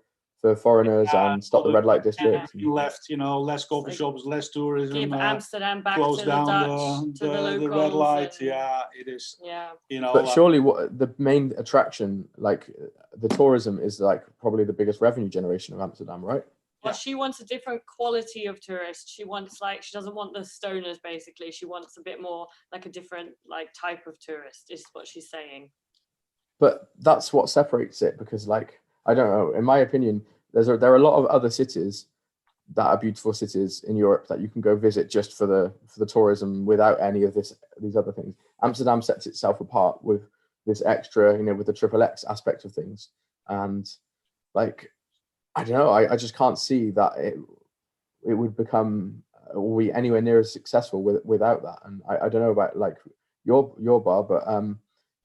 foreigners and stop the red light district. Left, less coffee shops, less tourism. Give Amsterdam back close to down the Dutch, to the locals. The red light. Yeah, it is. Yeah. But surely, what the main attraction, the tourism, is probably the biggest revenue generation of Amsterdam, right? Well, she wants a different quality of tourist. She wants she doesn't want the stoners, basically. She wants a bit more a different type of tourist, is what she's saying. But that's what separates it, because I don't know, in my opinion, there are a lot of other cities that are beautiful cities in Europe that you can go visit just for the tourism without any of these other things. Amsterdam sets itself apart with this extra, with the XXX aspect of things. And I don't know, I just can't see that it would become or be anywhere near as successful without that. And I don't know about like your bar, but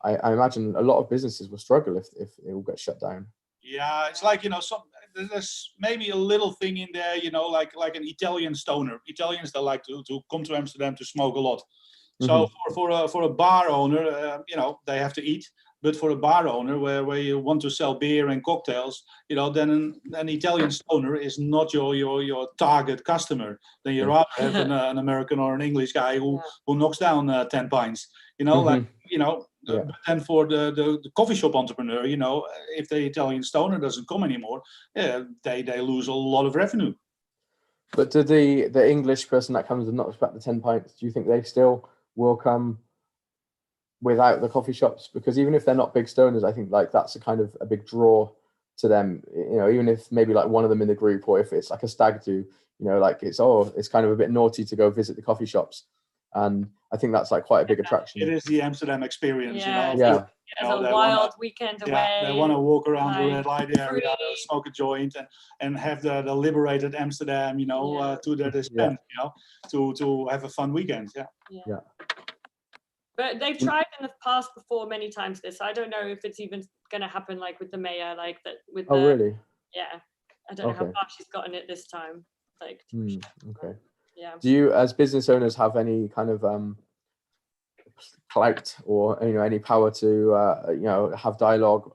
I imagine a lot of businesses will struggle if it all gets shut down. Yeah, it's like, there's maybe a little thing in there, like an Italian stoner. Italians, they like to come to Amsterdam to smoke a lot. So for a bar owner, they have to eat. But for a bar owner where you want to sell beer and cocktails, then an Italian stoner is not your target customer. Then you rather have an American or an English guy who knocks down 10 pints. But then for the coffee shop entrepreneur, if the Italian stoner doesn't come anymore, they lose a lot of revenue. But do the English person that comes and knocks back the 10 pints, do you think they still will come without the coffee shops? Because even if they're not big stoners, I think like that's a kind of a big draw to them, even if maybe like one of them in the group, or if it's like a stag do, like it's kind of a bit naughty to go visit the coffee shops. And I think that's like quite a big attraction. It is the Amsterdam experience, Yeah. It's a wild weekend away. Yeah, they want to walk around the red light area, smoke a joint, and have the liberated Amsterdam, to their dispense, to have a fun weekend. Yeah. But they've tried in the past before many times this. I don't know if it's even going to happen like with the mayor, like that with. Oh, really? Yeah, I don't know how far she's gotten it this time. Like. Okay. Yeah. Do you, as business owners, have any kind of clout or any power to have dialogue?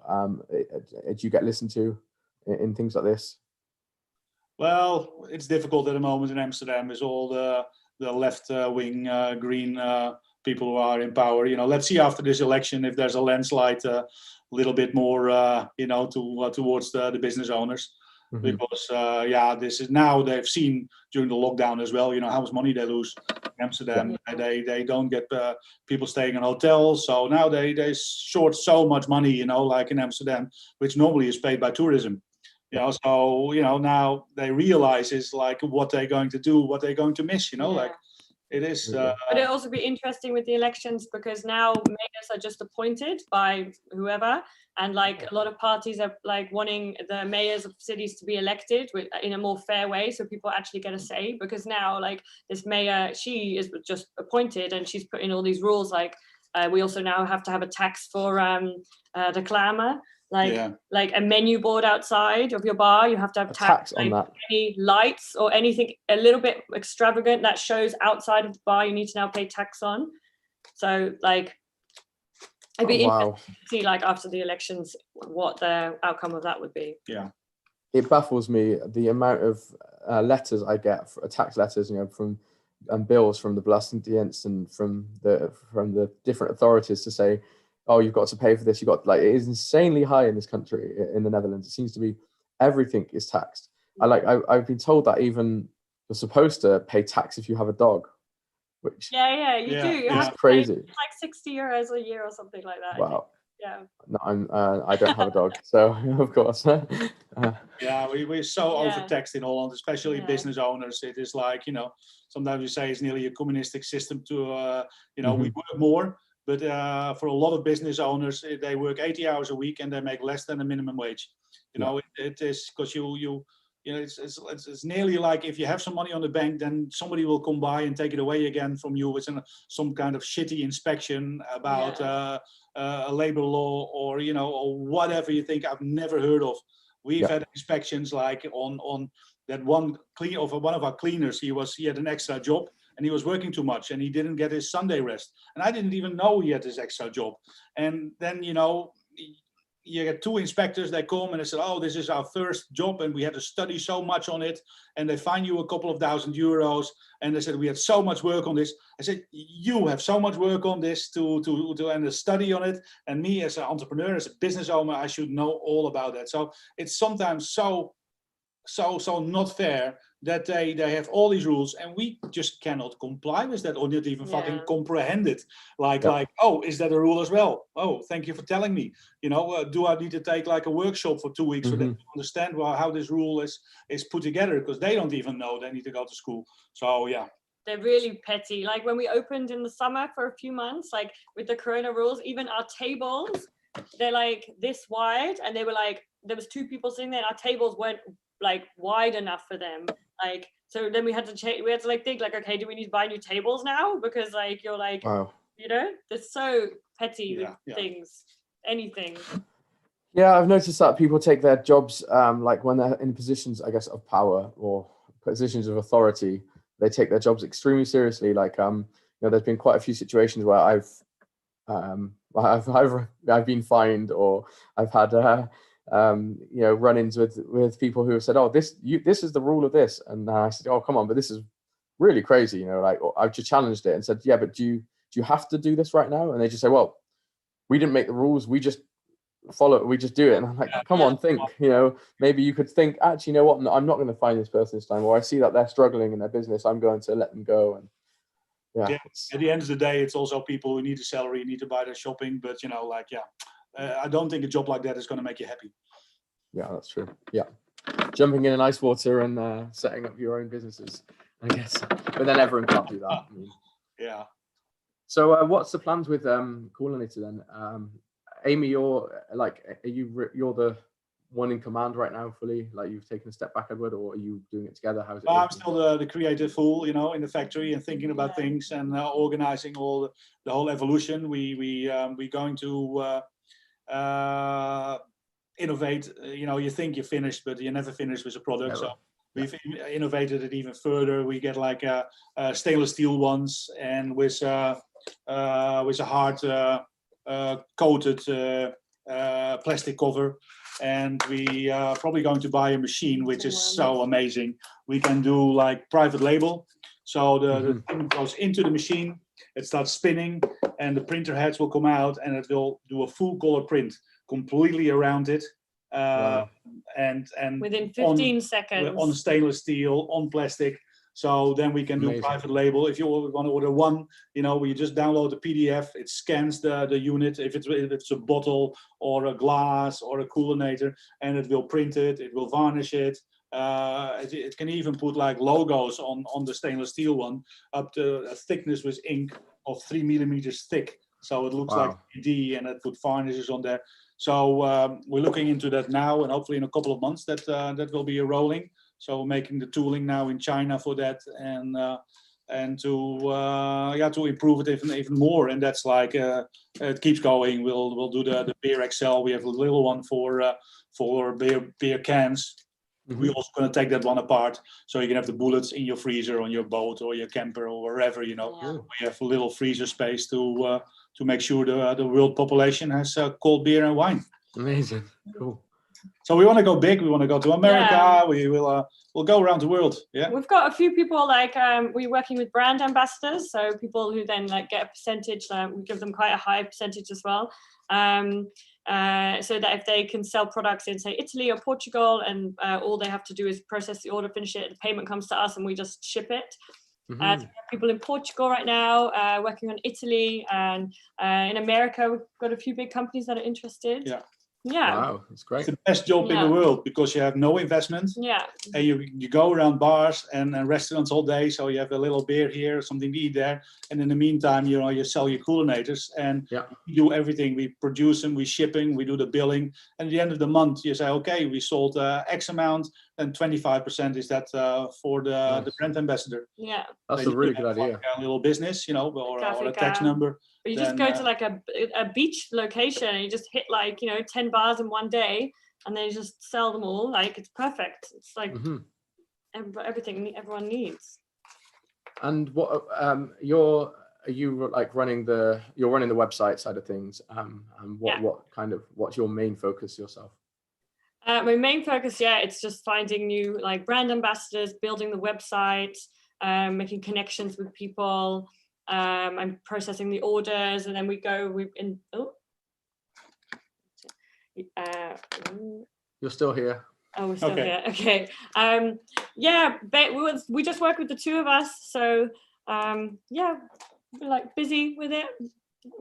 Do you get listened to in things like this? Well, it's difficult at the moment in Amsterdam. Is all the left wing green people who are in power. Let's see after this election if there's a landslide a little bit more towards the business owners. Because this is now they've seen during the lockdown as well, how much money they lose in Amsterdam. They don't get people staying in hotels, so now they short so much money, like in Amsterdam, which normally is paid by tourism. So now they realize is like what they're going to do, what they're going to miss. Like it is. But it'll also be interesting with the elections because now mayors are just appointed by whoever. And like a lot of parties are like wanting the mayors of cities to be elected in a more fair way, so people actually get a say. Because now, like this mayor, she is just appointed, and she's put in all these rules. Like we also now have to have a tax for the clamor, like a menu board outside of your bar. You have to have tax on that. Any lights or anything a little bit extravagant that shows outside of the bar, you need to now pay tax on. So like. It'd be interesting to see, like, after the elections, what the outcome of that would be. Yeah. It baffles me the amount of letters I get, tax letters, from bills from the Belastingdienst and from the different authorities to say, oh, you've got to pay for this. You've got, like, it is insanely high in this country, in the Netherlands. It seems to be everything is taxed. I've been told that even you're supposed to pay tax if you have a dog. Which you do. You have to crazy. Pay, like 60 euros a year or something like that. Wow. Yeah. No, I don't have a dog, so of course. We're so overtaxed in Holland, especially business owners. It is like, sometimes you say it's nearly a communistic system to, we work more, but for a lot of business owners, they work 80 hours a week and they make less than the minimum wage. It is because it's nearly like if you have some money on the bank, then somebody will come by and take it away again from you with some kind of shitty inspection about a labor law or or whatever you think I've never heard of. We've had inspections like on that one of our cleaners. He had an extra job and he was working too much and he didn't get his Sunday rest. And I didn't even know he had this extra job. And then you get two inspectors, they come and they say, oh, this is our first job and we had to study so much on it. And they fine you a couple of €1,000. And they said, we had so much work on this. I said, you have so much work on this to and a study on it. And me as an entrepreneur, as a business owner, I should know all about that. So it's sometimes so not fair that they have all these rules and we just cannot comply with that or not even fucking comprehend it. Like, oh, is that a rule as well? Oh, thank you for telling me. Do I need to take like a workshop for 2 weeks for them to understand how this rule is put together? Because they don't even know. They need to go to school. So yeah. They're really petty. Like when we opened in the summer for a few months, like with the Corona rules, even our tables, they're like this wide, and they were like, there was 2 people sitting there, and our tables weren't like wide enough for them. Like So then we had to change. We had to like think like, okay, do we need to buy new tables now? Because like you're like, Wow. you know, they're so petty Yeah, with yeah. things, anything. Yeah, I've noticed that people take their jobs, like when they're in positions, I guess, of power or positions of authority, they take their jobs extremely seriously. Like, there's been quite a few situations where I've been fined, or I've had, run-ins with people who have said, "Oh, this is the rule of this," and I said, "Oh, come on, but this is really crazy," like I've just challenged it and said, "Yeah, but do you have to do this right now?" And they just say, "Well, we didn't make the rules, we just do it." And I'm like, come on, think, maybe you could think, actually, you know what, I'm not going to find this person this time, or I see that they're struggling in their business, I'm going to let them go. And yeah, at the end of the day, it's also people who need a salary, need to buy their shopping, but I don't think a job like that is going to make you happy. Yeah, that's true. Yeah, jumping in ice water and setting up your own businesses, I guess, but then everyone can't do that. I mean, yeah. So what's the plans with Coolinator then? Amy, you're the one in command right now fully? Like you've taken a step back, Edward, or are you doing it together? How's it? I'm still the creative fool, in the factory and thinking about things and organizing all the whole evolution. We're going to innovate. You think you're finished, but you're never finished with a product. Never. So we've innovated it even further. We get like stainless steel ones, and with a hard coated plastic cover. And we are probably going to buy a machine which is so amazing. We can do like private label. So the thing goes into the machine, it starts spinning, and the printer heads will come out, and it will do a full color print completely around it. Wow. And within 15 seconds on stainless steel, on plastic. So then we can do private label. If you want to order one, we just download the PDF. It scans the unit, if it's a bottle or a glass or a coolinator, and it will print it. It will varnish it. It can even put like logos on the stainless steel one, up to a thickness with ink of 3 millimeters thick. So it looks like 3D, and it put varnishes on there. So we're looking into that now, and hopefully in a couple of months that will be rolling. So we're making the tooling now in China for that, and to improve it even more. And that's like it keeps going. We'll do the beer XL. We have a little one for beer cans. We're also going to take that one apart, so you can have the bullets in your freezer on your boat or your camper or wherever. We have a little freezer space to make sure the world population has cold beer and wine. Amazing, cool. So we want to go big. We want to go to America. We will we'll go around the world. Yeah. We've got a few people like we're working with brand ambassadors, so people who then like get a percentage. We give them quite a high percentage as well. So that if they can sell products in, say, Italy or Portugal, and all they have to do is process the order, finish it, the payment comes to us, and we just ship it. So we have people in Portugal right now working on Italy, and in America we've got a few big companies that are interested. Yeah. Wow, that's great. It's the best job in the world because you have no investment. Yeah. And you go around bars and restaurants all day, so you have a little beer here, something to eat there, and in the meantime, you sell your coolinators, and we do everything. We produce them, we shipping, we do the billing, and at the end of the month, you say, okay, we sold X amount, and 25% is that for the brand ambassador. Yeah. That's a really good idea. Like a little business, or a tax number. But you just go to like a beach location and you just hit like 10 bars in one day, and then you just sell them all. Like it's perfect. It's like everything everyone needs. And what you're running the website side of things, and what's your main focus yourself? My main focus, it's just finding new like brand ambassadors, building the website, making connections with people. I'm processing the orders, and then You're still here. Oh, we're still here. Okay. We just work with the two of us, so we're like busy with it.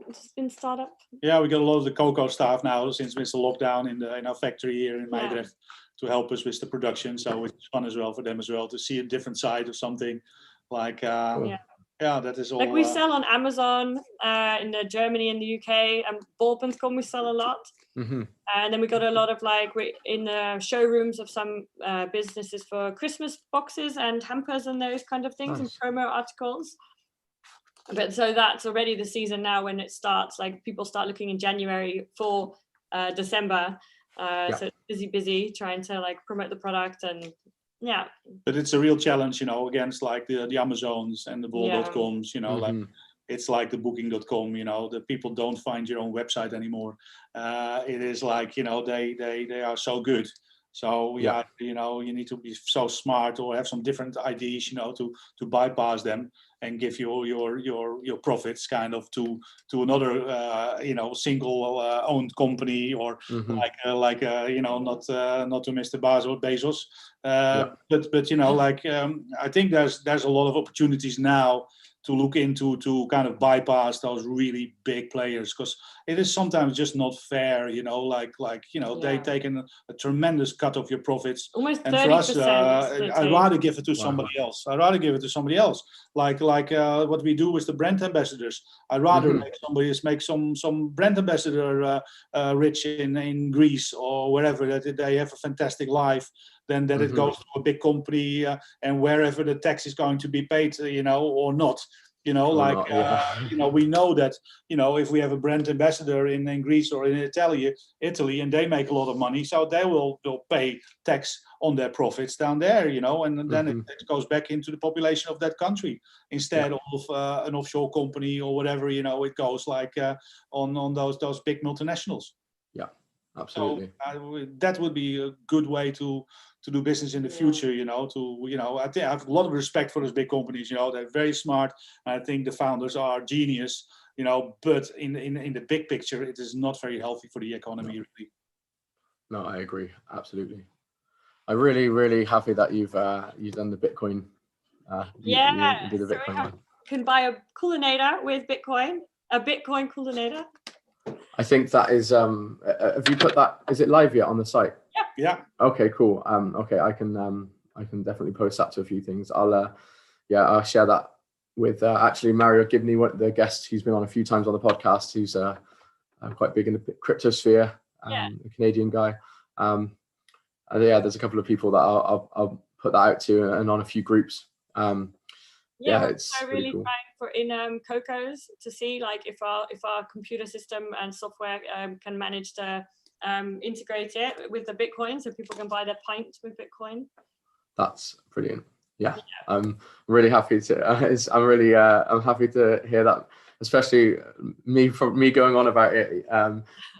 It's been startup. Yeah, we got a lot of the cocoa staff now since it's a lockdown in our factory here in Meidrecht to help us with the production. So it's fun as well for them as well to see a different side of something like Yeah, that is all. Like we sell on Amazon, in Germany and the UK, and bol.com we sell a lot. Mm-hmm. And then we got a lot of like in the showrooms of some businesses for Christmas boxes and hampers and those kind of things, Nice. and promo articles. But so that's already the season now when it starts. Like people start looking in January for December. So it's busy trying to like promote the product and yeah. But it's a real challenge, you know, against like the Amazons and the bol.coms, you know, like it's like the booking.com, you know, the people don't find your own website anymore. It is like, you know, they are so good. So yeah, you know, you need to be so smart or have some different ideas, you know, to bypass them and give your profits kind of to another you know, single owned company or like you know, not to Mr. Bezos. But you know, like I think there's a lot of opportunities now to look into to kind of bypass those really big players, because it is sometimes just not fair, you know, like you know, they taken a tremendous cut of your profits. Almost 30%. And for us, I'd rather give it to somebody else. I'd rather give it to somebody else. Like what we do with the brand ambassadors. I'd rather make some brand ambassador rich in Greece or wherever, that they have a fantastic life, than that it goes to a big company and wherever the tax is going to be paid, you know, or not. You know, you know, we know that, you know, if we have a brand ambassador in Greece or in Italy, and they make a lot of money, so they will pay tax on their profits down there, you know, and then it goes back into the population of that country instead of an offshore company or whatever, you know, it goes like on those big multinationals. Yeah, absolutely. So that would be a good way to do business in the future, you know, I think I have a lot of respect for those big companies, you know, they're very smart. I think the founders are genius, you know, but in the big picture, it is not very healthy for the economy, really. No, I agree. Absolutely. I'm really, really happy that you've done the Bitcoin. You did the Bitcoin one. Can buy a coolinator with Bitcoin, a Bitcoin coolinator. I think that is, have you put that, is it live yet on the site? Yeah. Okay, cool. Okay, I can definitely post that to a few things. I'll share that with actually Mario Gibney, one of the guests. He's been on a few times on the podcast. He's quite big in the crypto sphere, a Canadian guy. There's a couple of people that I'll put that out to, and on a few groups. It's really cool. For in Cocos to see like if our computer system and software can manage to integrate it with the Bitcoin, so people can buy their pint with Bitcoin. That's brilliant. Yeah. I'm really happy to. I'm happy to hear that, especially me going on about it.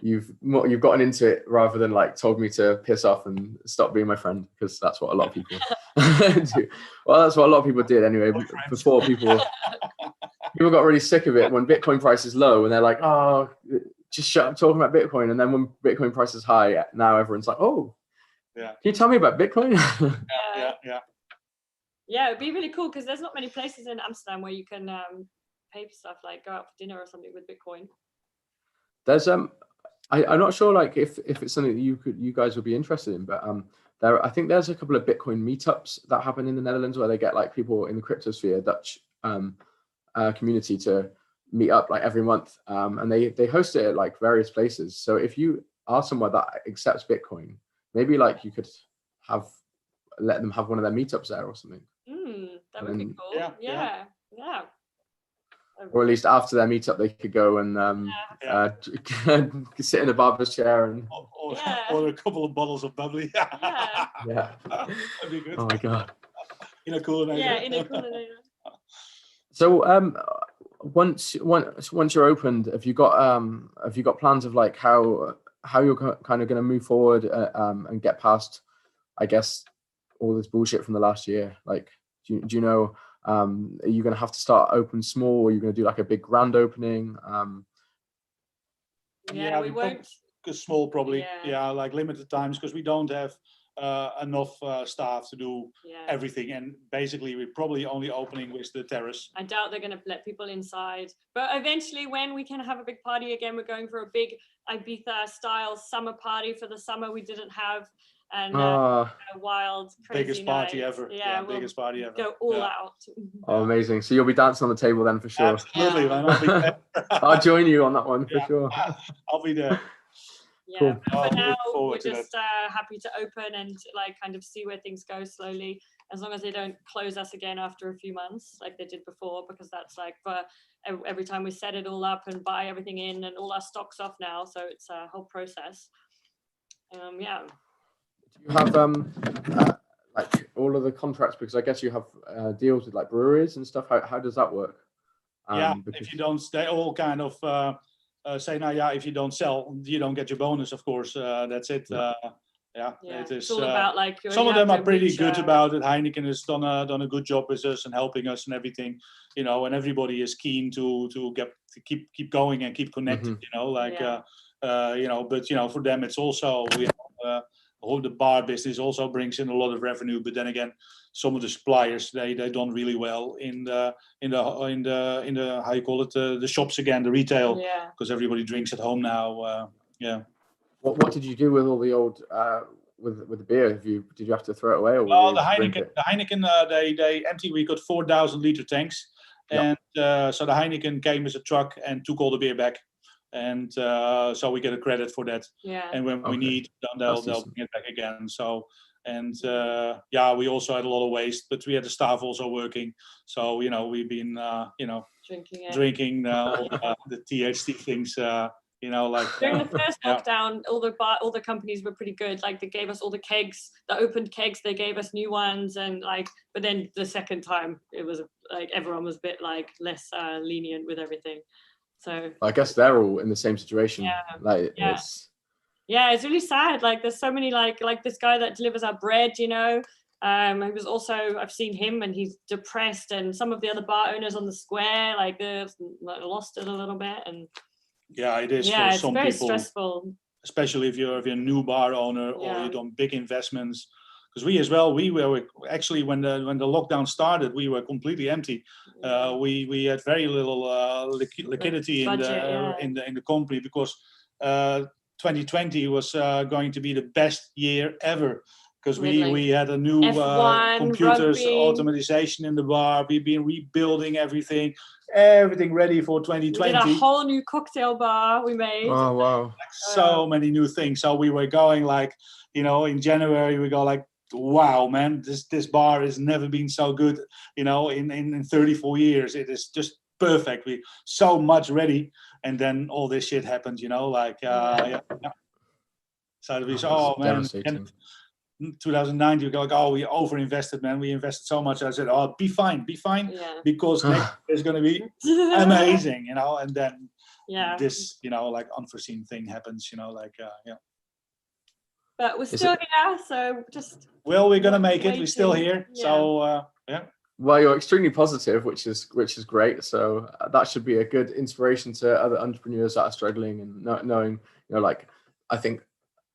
You've gotten into it rather than like told me to piss off and stop being my friend, because that's what a lot of people do. Well, that's what a lot of people did anyway. Before people got really sick of it when Bitcoin price is low, and they're like, oh, just shut up talking about Bitcoin. And then when Bitcoin price is high, now everyone's like, oh, can you tell me about Bitcoin? Yeah, it'd be really cool, because there's not many places in Amsterdam where you can pay for stuff, like go out for dinner or something with Bitcoin. There's I'm not sure like if it's something that you guys would be interested in, but I think there's a couple of Bitcoin meetups that happen in the Netherlands where they get like people in the cryptosphere, Dutch community, to meet up like every month, and they host it at like various places. So if you are somewhere that accepts Bitcoin, maybe like you could let them have one of their meetups there or something. That would be cool. Yeah. Or at least after their meetup, they could go and sit in a barber's chair and order a couple of bottles of bubbly. Yeah. That'd be good. Oh my god. In a coolinator. Yeah, in a coolinator. So once you're opened, have you got plans of like how you're kind of going to move forward and get past, I guess, all this bullshit from the last year? Like, do you know? Are you going to have to start open small, or are you going to do like a big grand opening? We won't. Small, probably. Yeah, like limited times, because we don't have enough staff to do everything, and basically we're probably only opening with the terrace. I doubt they're going to let people inside, but eventually when we can have a big party again, we're going for a big Ibiza style summer party for the summer we didn't have and Ah, a wild, crazy Biggest party night. ever. Yeah, we'll biggest party ever. go all out. oh, amazing. So you'll be dancing on the table then for sure. Absolutely, Yeah. man. I'll be there. I'll join you on that one for Yeah. sure. I'll be there. Yeah, Cool. but for Oh, now look we're forward to just happy to open and like kind of see where things go slowly, as long as they don't close us again after a few months like they did before, because that's like for every time we set it all up and buy everything in and all our stocks off now, so it's a whole process. Yeah. Do you have like all of the contracts, because I guess you have deals with like breweries and stuff. How does that work? If you don't, they all kind of say, now, if you don't sell, you don't get your bonus. Of course, that's it. Yeah, it is. it's all about like Some of them are pretty good about it. Heineken has done a good job with us and helping us and everything, and everybody is keen to keep going and keep connected. But for them it's also the bar business also brings in a lot of revenue. But then again, some of the suppliers they done really well in the how you call it, the shops again, the retail, because everybody drinks at home now. What did you do with all the old with the beer? Did you have to throw it away, or well, the Heineken they empty. We got 4,000 liter tanks, and so the Heineken came as a truck and took all the beer back, and so we get a credit for that. And when we need, they'll bring it back again. So. And we also had a lot of waste, but we had the staff also working. So we've been drinking the THC things. During the first lockdown, all the companies were pretty good. Like they gave us all the kegs, the opened kegs. They gave us new ones, and but then the second time it was like everyone was a bit like less lenient with everything. So I guess they're all in the same situation. It's really sad. Like there's so many like this guy that delivers our bread, he was also, I've seen him and he's depressed, and some of the other bar owners on the square, like they've lost it a little bit. And it is for it's some very people, stressful, especially if you're a new bar owner or you've done big investments. Because we were actually, when the lockdown started, we were completely empty. We had very little liquidity budget, in the company, because 2020 was going to be the best year ever, because we had a new computers, automatization in the bar. We've been rebuilding everything ready for 2020. We did a whole new cocktail bar we made. Oh wow! So many new things. So we were going in January we go like, wow, man, this bar has never been so good. In 34 years, it is just perfect. We so much ready. And then all this shit happened, So we saw, oh man, 2019 we go like, oh, we over-invested, man. We invested so much. I said, oh, be fine, because next year is going to be amazing, And then this, unforeseen thing happens, But we're still here, so just. Well, we're going to make it. We're still here, so Well, you're extremely positive, which is great. So that should be a good inspiration to other entrepreneurs that are struggling, and knowing, I think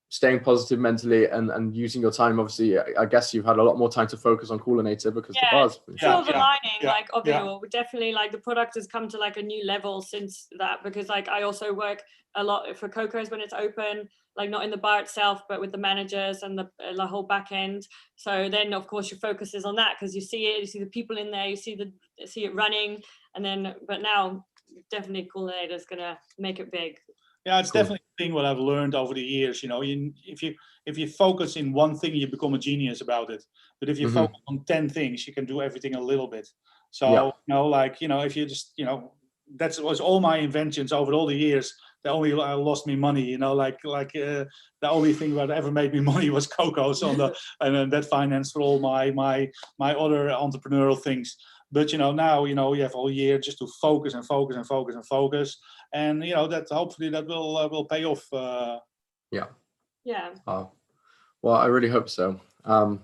staying positive mentally and using your time. Obviously, I guess you've had a lot more time to focus on Coolinator because the bars. Silver lining, of it all. Definitely, the product has come to a new level since that, because I also work a lot for Coco's when it's open, not in the bar itself, but with the managers and the whole back end. So then, of course, your focus is on that, because you see it, you see the people in there, you see it running, and then. But now, definitely, Coolinator is gonna make it big. Yeah, it's definitely a thing what I've learned over the years. If you focus in one thing, you become a genius about it. But if you focus on 10 things, you can do everything a little bit. So if you just that was all my inventions over all the years. The only lost me money. The only thing that ever made me money was Coco's and then that financed for all my other entrepreneurial things. But now you have all year just to focus and focus and focus and focus, and that hopefully that will pay off. Yeah. Well, I really hope so. I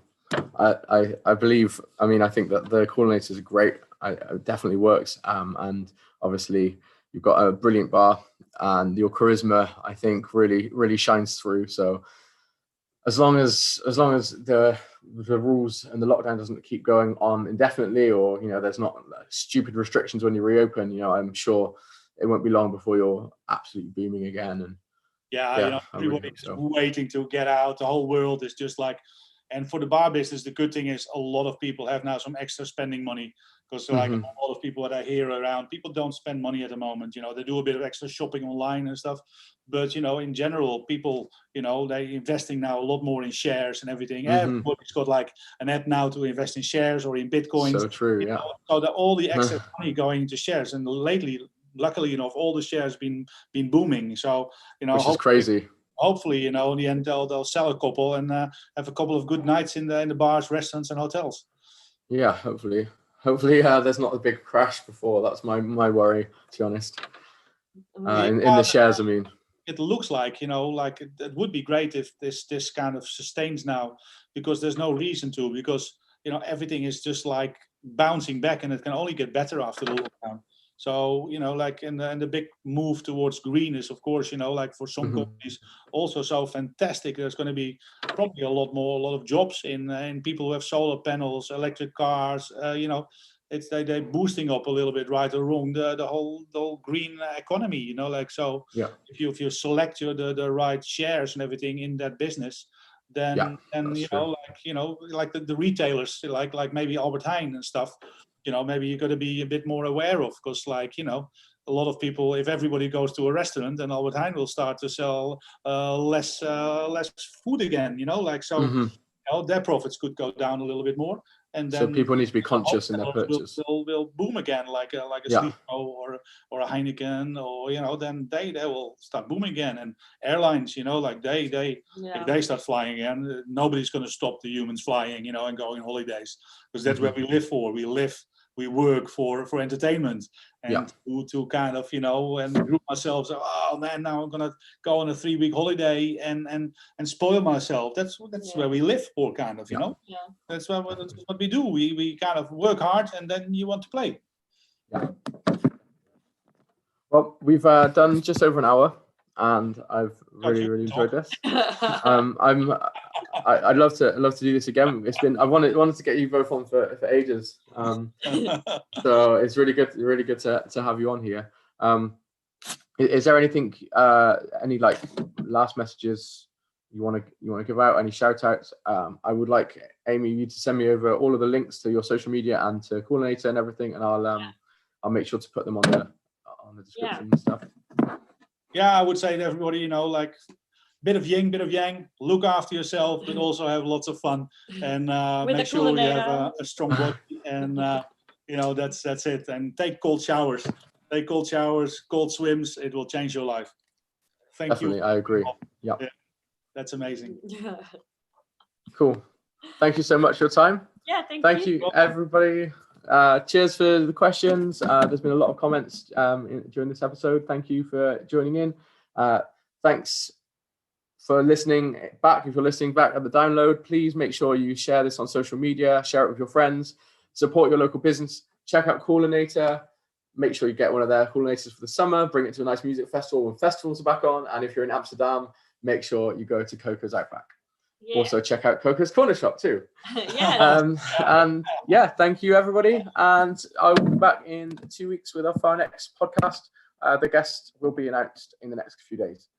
believe. I think that the Coolinator is great. It definitely works. And obviously you've got a brilliant bar, and your charisma, I think, really shines through. So as long as the rules and the lockdown doesn't keep going on indefinitely, or there's not stupid restrictions when you reopen, I'm sure it won't be long before you're absolutely booming again. And Yeah, Yeah, I really everybody's hope so. waiting to get out. The whole world is just like, and for the bar business, the good thing is a lot of people have now some extra spending money, because like a lot of people that I hear around, people don't spend money at the moment. They do a bit of extra shopping online and stuff, but in general, people, they investing now a lot more in shares and everything. Everybody's got like an app now to invest in shares or in bitcoins. So true. Yeah. So that all the excess money going into shares, and lately, luckily, all the shares been booming. So Which is crazy. hopefully, in the end, they'll sell a couple and have a couple of good nights in the bars, restaurants, and hotels. Yeah, hopefully there's not a big crash before. That's my worry, to be honest. In the shares, I mean. It looks like like it would be great if this kind of sustains now, because there's no reason to, because everything is just like bouncing back, and it can only get better after the lockdown. So like in the big move towards green is, of course, like for some companies also so fantastic. There's going to be probably a lot of jobs in people who have solar panels, electric cars. It's they boosting up a little bit, right or wrong, the whole green economy. Like, so Yeah. if you select the right shares and everything in that business, then like the retailers, like maybe Albert Heijn and stuff. Maybe you got to be a bit more aware of, because like a lot of people, if everybody goes to a restaurant, then Albert Heijn will start to sell less food again. Like, so their profits could go down a little bit more, and then so people need to be conscious in their purchase. will boom again, like a Sligo or a Heineken, or then they will start booming again. And airlines, like if they start flying again, nobody's going to stop the humans flying, and going on holidays, because that's where we live for. We work for entertainment, and to kind of and group ourselves. Oh man, now I'm gonna go on a 3-week holiday and spoil myself. That's where we live for, kind of. That's what we do. We kind of work hard, and then you want to play. Yeah. Well, we've done just over an hour, and I've really enjoyed this. I'd love to do this again. It's been, I wanted to get you both on for ages. So it's really good to have you on here. Is there anything, any like last messages you want to give out? Any shout outs? I would like Amy, you to send me over all of the links to your social media and to Coolinator and everything, and I'll make sure to put them on the description and stuff. Yeah, I would say to everybody, like, bit of yin, bit of yang. Look after yourself, but also have lots of fun, and make sure you have a strong body. And that's it. And take cold showers. Take cold showers, cold swims. It will change your life. Thank you. I agree. Yeah, that's amazing. Cool. Thank you so much for your time. Yeah, thank you, everybody. Cheers for the questions. There's been a lot of comments during this episode. Thank you for joining in. Thanks for listening back. If you're listening back at the download, please make sure you share this on social media, share it with your friends, support your local business, check out Coolinator, make sure you get one of their Coolinators for the summer, bring it to a nice music festival when festivals are back on, and if you're in Amsterdam, make sure you go to Coco's Outback. Yeah. Also check out Coco's Corner Shop too. And yeah, thank you everybody, and I'll be back in 2 weeks with our next podcast. The guest will be announced in the next few days.